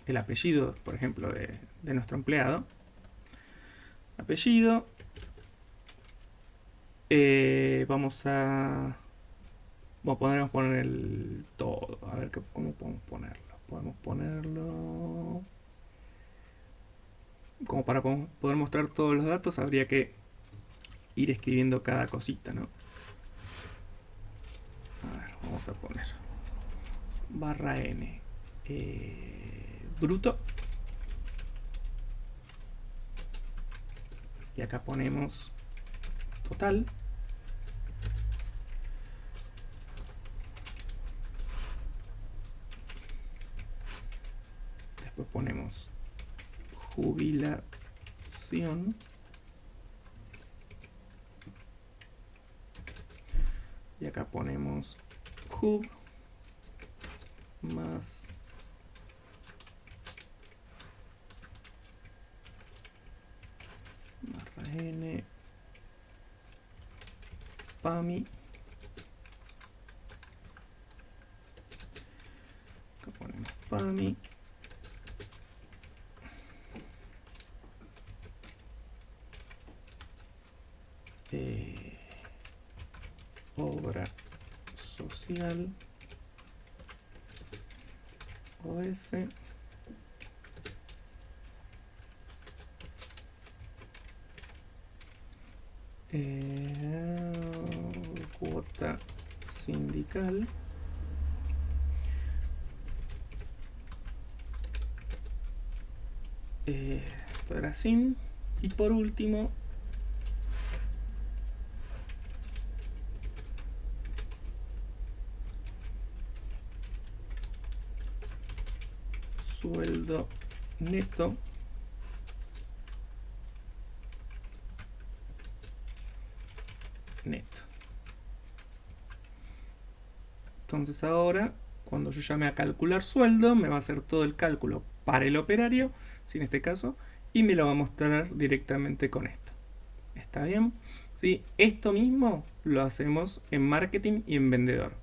el apellido, por ejemplo, de nuestro empleado. Apellido. Podemos poner el todo. A ver cómo podemos ponerlo. Podemos ponerlo. Como para poder mostrar todos los datos, habría que ir escribiendo cada cosita, ¿no? A ver, vamos a poner barra n bruto. Y acá ponemos total. Después ponemos jubilación. Y acá ponemos jub más barra n PAMI. Acá ponemos PAMI. Obra social OS. Cuota sindical. Esto era sin. Y por último, sueldo neto neto. Entonces ahora, cuando yo llame a calcular sueldo, me va a hacer todo el cálculo para el operario, si en este caso, y me lo va a mostrar directamente con esto. ¿Está bien? ¿Sí? Esto mismo lo hacemos en marketing y en vendedor.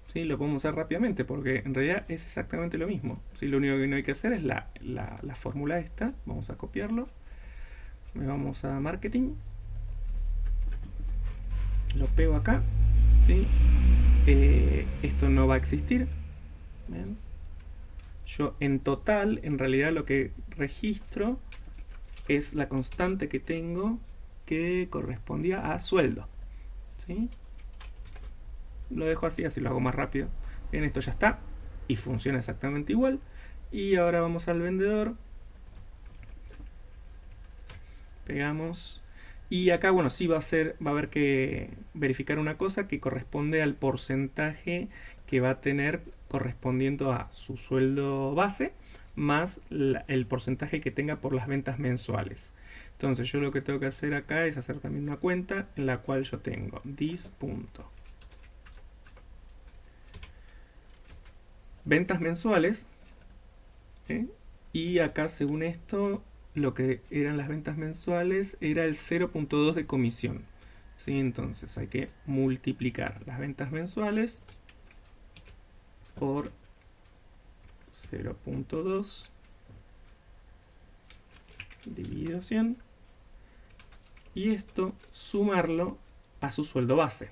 ¿Sí? Lo podemos hacer rápidamente porque en realidad es exactamente lo mismo. ¿Sí? Lo único que no hay que hacer es la fórmula esta. Vamos a copiarlo. Me vamos a marketing. Lo pego acá. ¿Sí? Esto no va a existir. ¿Ven? Yo en total, en realidad lo que registro es la constante que tengo que correspondía a sueldo. ¿Sí? Lo dejo así, así lo hago más rápido. Bien, esto ya está y funciona exactamente igual. Y ahora vamos al vendedor. Pegamos. Y acá, bueno, sí va a haber que verificar una cosa que corresponde al porcentaje que va a tener correspondiendo a su sueldo base más el porcentaje que tenga por las ventas mensuales. Entonces yo lo que tengo que hacer acá es hacer también una cuenta en la cual yo tengo this punto ventas mensuales, ¿eh? Y acá según esto lo que eran las ventas mensuales era el 0.2 de comisión, ¿sí? Entonces hay que multiplicar las ventas mensuales por 0.2 dividido 100 y esto sumarlo a su sueldo base.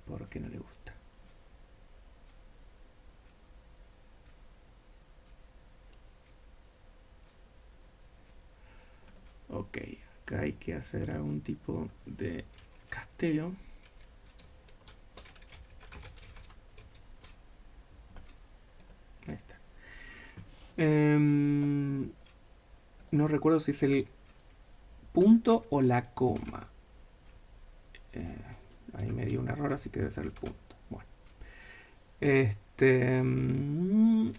¿Por qué no le gusta? Ok, acá hay que hacer algún tipo de casteo. Ahí está. No recuerdo si es el punto o la coma. Ahí me dio un error, así que debe ser el punto. Bueno.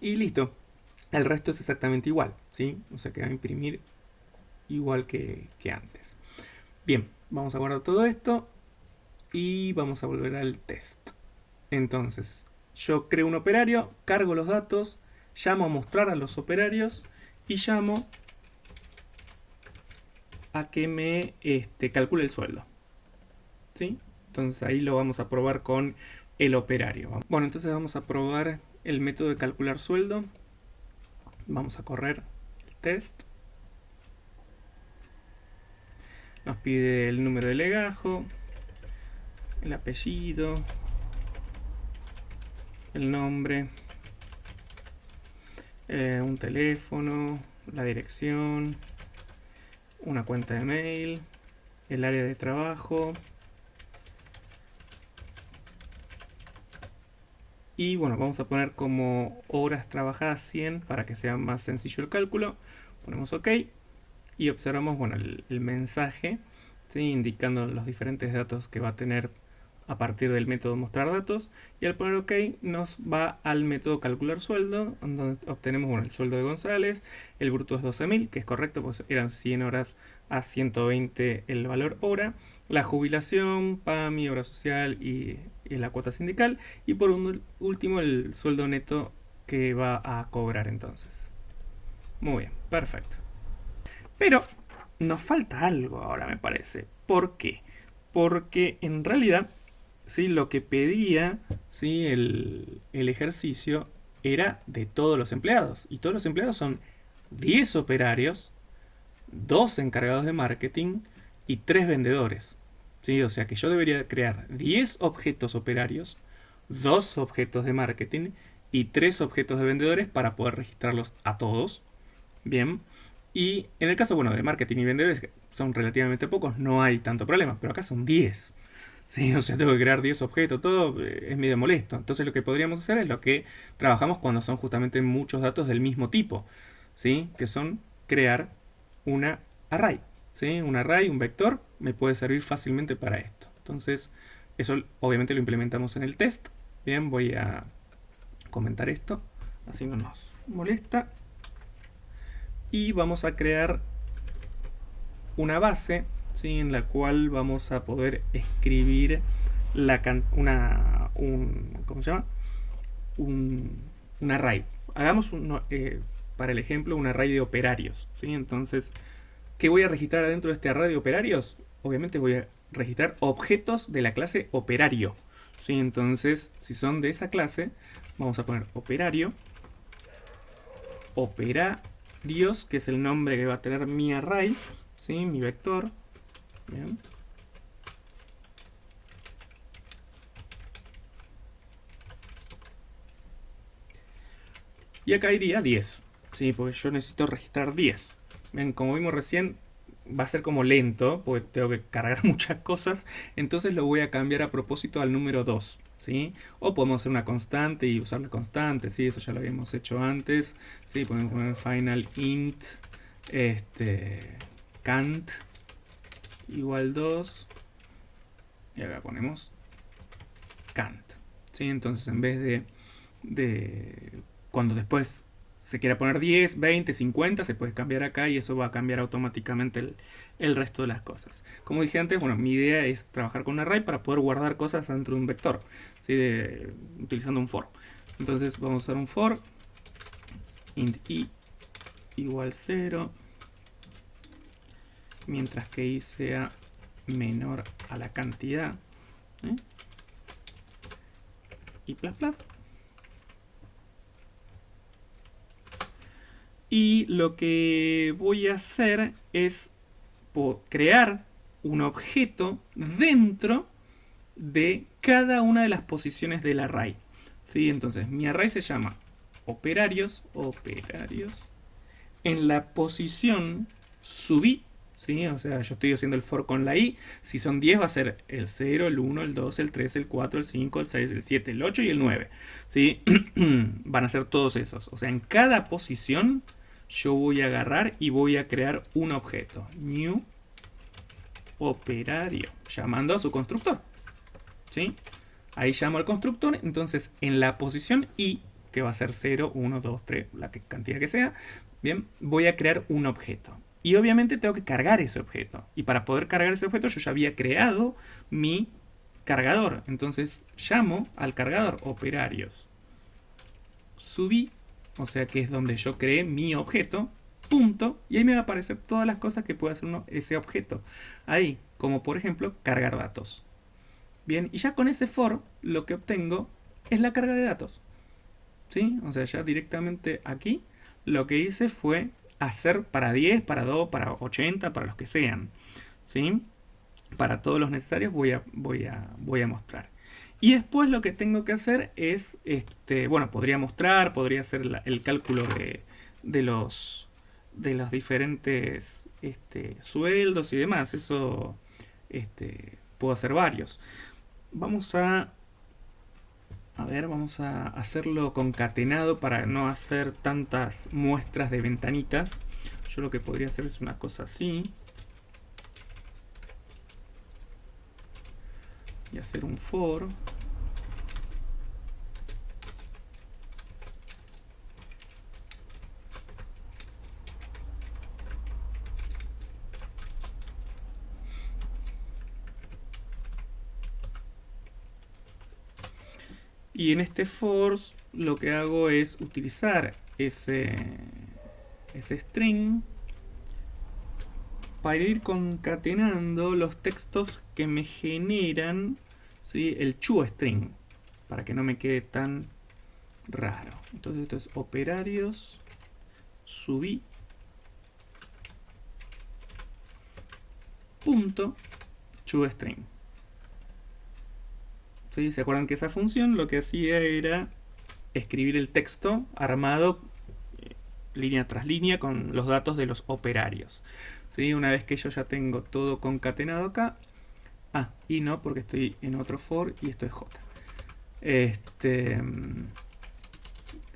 Y listo. El resto es exactamente igual, ¿sí? O sea que va a imprimir igual que antes. Bien, vamos a guardar todo esto y vamos a volver al test. Entonces, yo creo un operario, cargo los datos, llamo a mostrar a los operarios y llamo a que me calcule el sueldo. ¿Sí? Entonces ahí lo vamos a probar con el operario. Bueno, entonces vamos a probar el método de calcular sueldo. Vamos a correr el test. Nos pide el número de legajo, el apellido, el nombre, un teléfono, la dirección, una cuenta de mail, el área de trabajo. Y bueno, vamos a poner como horas trabajadas 100 para que sea más sencillo el cálculo. Ponemos OK y observamos bueno, el mensaje, ¿sí? Indicando los diferentes datos que va a tener a partir del método mostrar datos. Y al poner OK nos va al método calcular sueldo, donde obtenemos bueno, el sueldo de González. El bruto es 12.000, que es correcto, pues eran 100 horas a 120 el valor hora. La jubilación, PAMI, obra social y la cuota sindical. Y por último el sueldo neto que va a cobrar entonces. Muy bien, perfecto. Pero nos falta algo ahora, me parece. ¿Por qué? Porque en realidad, ¿sí? Lo que pedía, ¿sí? el ejercicio era de todos los empleados. Y todos los empleados son 10 operarios, 2 encargados de marketing y 3 vendedores. ¿Sí? O sea que yo debería crear 10 objetos operarios, 2 objetos de marketing y 3 objetos de vendedores para poder registrarlos a todos. Bien. Y en el caso, bueno, de marketing y vendedores son relativamente pocos, no hay tanto problema, pero acá son 10. Sí, o sea, tengo que crear 10 objetos, todo es medio molesto. Entonces lo que podríamos hacer es lo que trabajamos cuando son justamente muchos datos del mismo tipo, ¿sí? Que son crear una array, ¿sí? Un array, un vector, me puede servir fácilmente para esto. Entonces, eso obviamente lo implementamos en el test. Bien, voy a comentar esto, así no nos molesta. Y vamos a crear una base, ¿sí? En la cual vamos a poder escribir ¿cómo se llama? Un array. Hagamos para el ejemplo un array de operarios, ¿sí? Entonces, ¿qué voy a registrar adentro de este array de operarios? Obviamente voy a registrar objetos de la clase operario, ¿sí? Entonces, si son de esa clase, vamos a poner operario, operarios, que es el nombre que va a tener mi array, ¿sí? Mi vector. Bien. Y acá iría 10, ¿sí? Porque yo necesito registrar 10. Bien, como vimos recién, va a ser como lento, porque tengo que cargar muchas cosas, entonces lo voy a cambiar a propósito al número 2, ¿sí? O podemos hacer una constante y usar la constante, ¿sí? Eso ya lo habíamos hecho antes, ¿sí? Podemos poner final int, cant igual 2, y acá ponemos cant, ¿sí? Entonces en vez de cuando después se quiera poner 10, 20, 50, se puede cambiar acá y eso va a cambiar automáticamente el resto de las cosas. Como dije antes, bueno, mi idea es trabajar con un array para poder guardar cosas dentro de un vector, ¿sí? Utilizando un for. Entonces vamos a usar un for int i igual 0, mientras que i sea menor a la cantidad, ¿eh? Y plus plus. Y lo que voy a hacer es crear un objeto dentro de cada una de las posiciones del array, ¿sí? Entonces mi array se llama operarios en la posición subí, ¿sí? O sea, yo estoy haciendo el for con la i. Si son 10 va a ser el 0, el 1, el 2, el 3, el 4, el 5, el 6, el 7, el 8 y el 9, ¿sí? Van a ser todos esos. O sea, en cada posición yo voy a agarrar y voy a crear un objeto. New operario, llamando a su constructor, ¿sí? Ahí llamo al constructor, entonces en la posición i, que va a ser 0, 1, 2, 3, la cantidad que sea, bien, voy a crear un objeto. Y obviamente tengo que cargar ese objeto. Y para poder cargar ese objeto yo ya había creado mi cargador. Entonces llamo al cargador operarios subí, o sea que es donde yo creé mi objeto, punto, y ahí me va a aparecer todas las cosas que puede hacer ese objeto. Ahí, como por ejemplo, cargar datos. Bien, y ya con ese for lo que obtengo es la carga de datos. ¿Sí? O sea, ya directamente aquí lo que hice fue hacer para 10, para 2, para 80, para los que sean. ¿Sí? Para todos los necesarios voy a mostrar. Y después lo que tengo que hacer es, bueno, podría mostrar, podría hacer el cálculo de los diferentes sueldos y demás. Eso puedo hacer varios. Vamos a ver, vamos a hacerlo concatenado para no hacer tantas muestras de ventanitas. Yo lo que podría hacer es una cosa así. Y hacer un for. Y en este for lo que hago es utilizar ese string para ir concatenando los textos que me generan, ¿sí? El toString, para que no me quede tan raro. Entonces esto es operarios subí punto toString. ¿Sí? ¿Se acuerdan que esa función lo que hacía era escribir el texto armado línea tras línea con los datos de los operarios? ¿Sí? Una vez que yo ya tengo todo concatenado acá, y no, porque estoy en otro for y esto es j.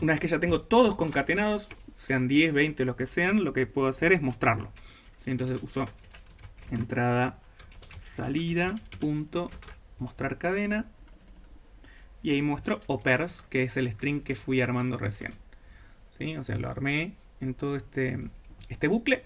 Una vez que ya tengo todos concatenados, sean 10, 20, los que sean, lo que puedo hacer es mostrarlo. ¿Sí? Entonces uso entrada salida punto mostrar cadena y ahí muestro opers, que es el string que fui armando recién. ¿Sí? O sea, lo armé en todo este bucle.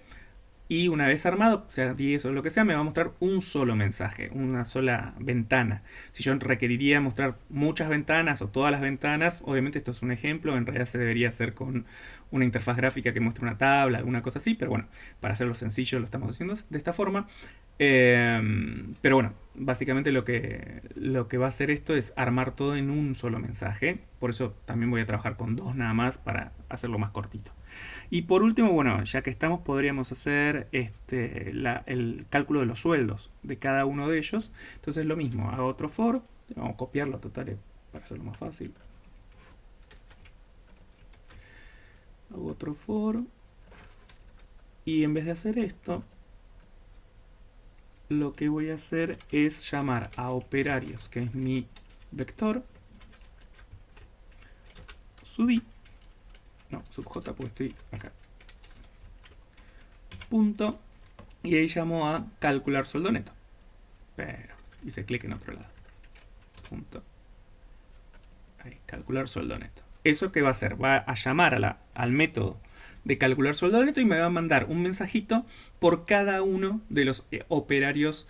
Y una vez armado, sea 10 o lo que sea, me va a mostrar un solo mensaje, una sola ventana. Si yo requeriría mostrar muchas ventanas o todas las ventanas, obviamente esto es un ejemplo, en realidad se debería hacer con una interfaz gráfica que muestre una tabla, alguna cosa así, pero bueno, para hacerlo sencillo lo estamos haciendo de esta forma. Pero bueno, básicamente lo que va a hacer esto es armar todo en un solo mensaje. Por eso también voy a trabajar con dos nada más para hacerlo más cortito. Y por último, bueno, ya que estamos, podríamos hacer el cálculo de los sueldos de cada uno de ellos. Entonces lo mismo, hago otro for, vamos a copiarlo total para hacerlo más fácil. Hago otro for y en vez de hacer esto, lo que voy a hacer es llamar a operarios, que es mi vector, sub i, no, sub j porque estoy acá, punto, y ahí llamo a calcular sueldo neto, pero hice clic en otro lado, punto, ahí, calcular sueldo neto. ¿Eso qué va a hacer? Va a llamar al método de calcular sueldo neto y me va a mandar un mensajito por cada uno de los operarios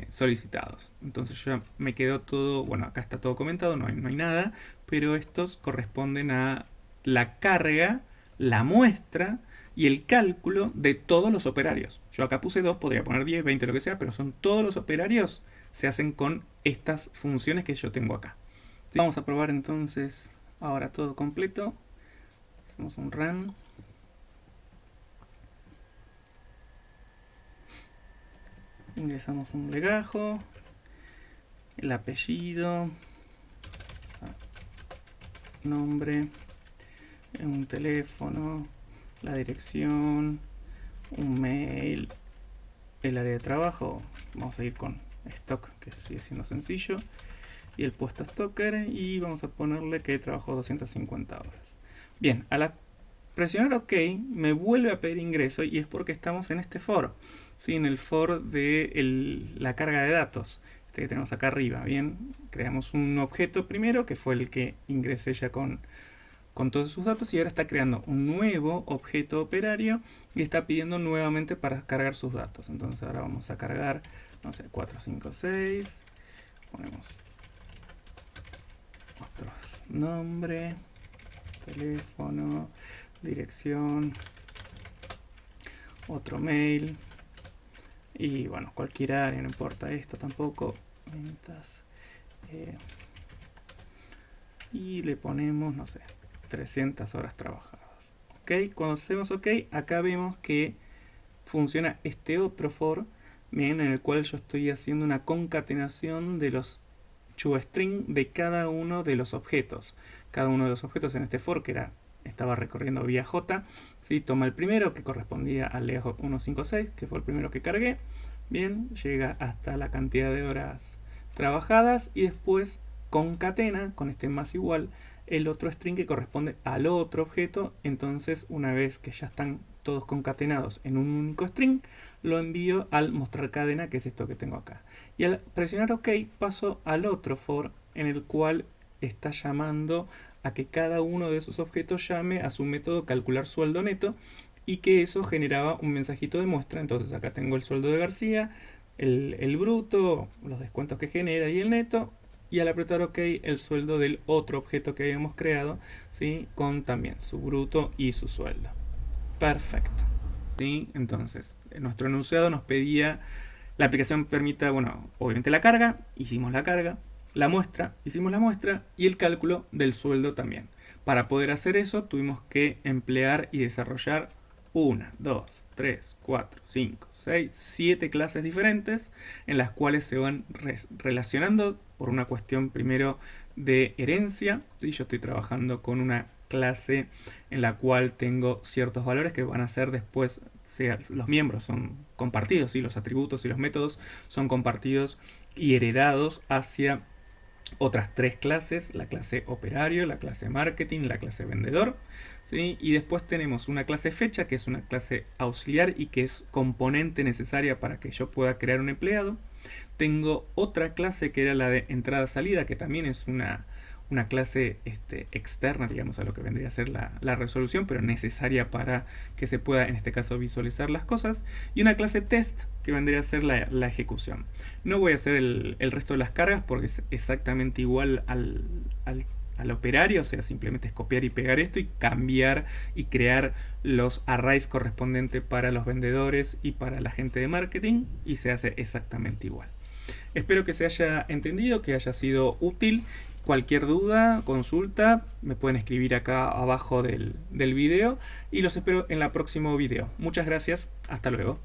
solicitados. Entonces ya me quedó todo, bueno, acá está todo comentado, no hay nada, pero estos corresponden a la carga, la muestra y el cálculo de todos los operarios. Yo acá puse 2, podría poner 10, 20, lo que sea, pero son todos los operarios, se hacen con estas funciones que yo tengo acá. ¿Sí? Vamos a probar entonces ahora todo completo. Hacemos un run. Ingresamos un legajo, el apellido, nombre, un teléfono, la dirección, un mail, el área de trabajo. Vamos a ir con stock, que sigue siendo sencillo, y el puesto stocker, y vamos a ponerle que trabajo 250 horas. Bien, a la presionar OK me vuelve a pedir ingreso, y es porque estamos en este for, ¿sí? En el for de la carga de datos, que tenemos acá arriba. Bien, creamos un objeto primero, que fue el que ingresé ya con todos sus datos, y ahora está creando un nuevo objeto operario y está pidiendo nuevamente para cargar sus datos. Entonces ahora vamos a cargar, no sé, 456, ponemos otros, nombre, teléfono, dirección, otro mail, y bueno, cualquier área, no importa esto tampoco, ventas, y le ponemos, no sé, 300 horas trabajadas. Ok, cuando hacemos OK, acá vemos que funciona este otro for, bien, en el cual yo estoy haciendo una concatenación de los toString de cada uno de los objetos. Cada uno de los objetos en este for, que estaba recorriendo vía J, ¿sí? Toma el primero, que correspondía al legajo 156, que fue el primero que cargué. Bien, llega hasta la cantidad de horas trabajadas y después concatena con este más igual el otro string que corresponde al otro objeto. Entonces, una vez que ya están todos concatenados en un único string, lo envío al mostrar cadena, que es esto que tengo acá. Y al presionar OK paso al otro for, en el cual está llamando a que cada uno de esos objetos llame a su método calcular sueldo neto, y que eso generaba un mensajito de muestra. Entonces acá tengo el sueldo de García, el bruto, los descuentos que genera y el neto, y al apretar OK el sueldo del otro objeto que habíamos creado, ¿sí? Con también su bruto y su sueldo. Perfecto. ¿Sí? Entonces, nuestro enunciado nos pedía, la aplicación permita, bueno, obviamente la carga, hicimos la carga, la muestra, hicimos la muestra, y el cálculo del sueldo también. Para poder hacer eso tuvimos que emplear y desarrollar 1, 2, 3, 4, 5, 6, 7 clases diferentes, en las cuales se van relacionando por una cuestión primero de herencia. ¿Sí? Yo estoy trabajando con una clase en la cual tengo ciertos valores que van a ser después, los miembros son compartidos, ¿sí? Los atributos y los métodos son compartidos y heredados hacia otras 3 clases: la clase operario, la clase marketing, la clase vendedor, ¿sí? Y después tenemos una clase fecha, que es una clase auxiliar y que es componente necesaria para que yo pueda crear un empleado. Tengo otra clase que era la de entrada-salida, que también es una clase externa, digamos, a lo que vendría a ser la resolución, pero necesaria para que se pueda, en este caso, visualizar las cosas. Y una clase test, que vendría a ser la ejecución. No voy a hacer el resto de las cargas porque es exactamente igual al operario, o sea, simplemente es copiar y pegar esto y cambiar y crear los arrays correspondientes para los vendedores y para la gente de marketing, y se hace exactamente igual. Espero que se haya entendido, que haya sido útil. Cualquier duda, consulta, me pueden escribir acá abajo del video, y los espero en el próximo video. Muchas gracias, hasta luego.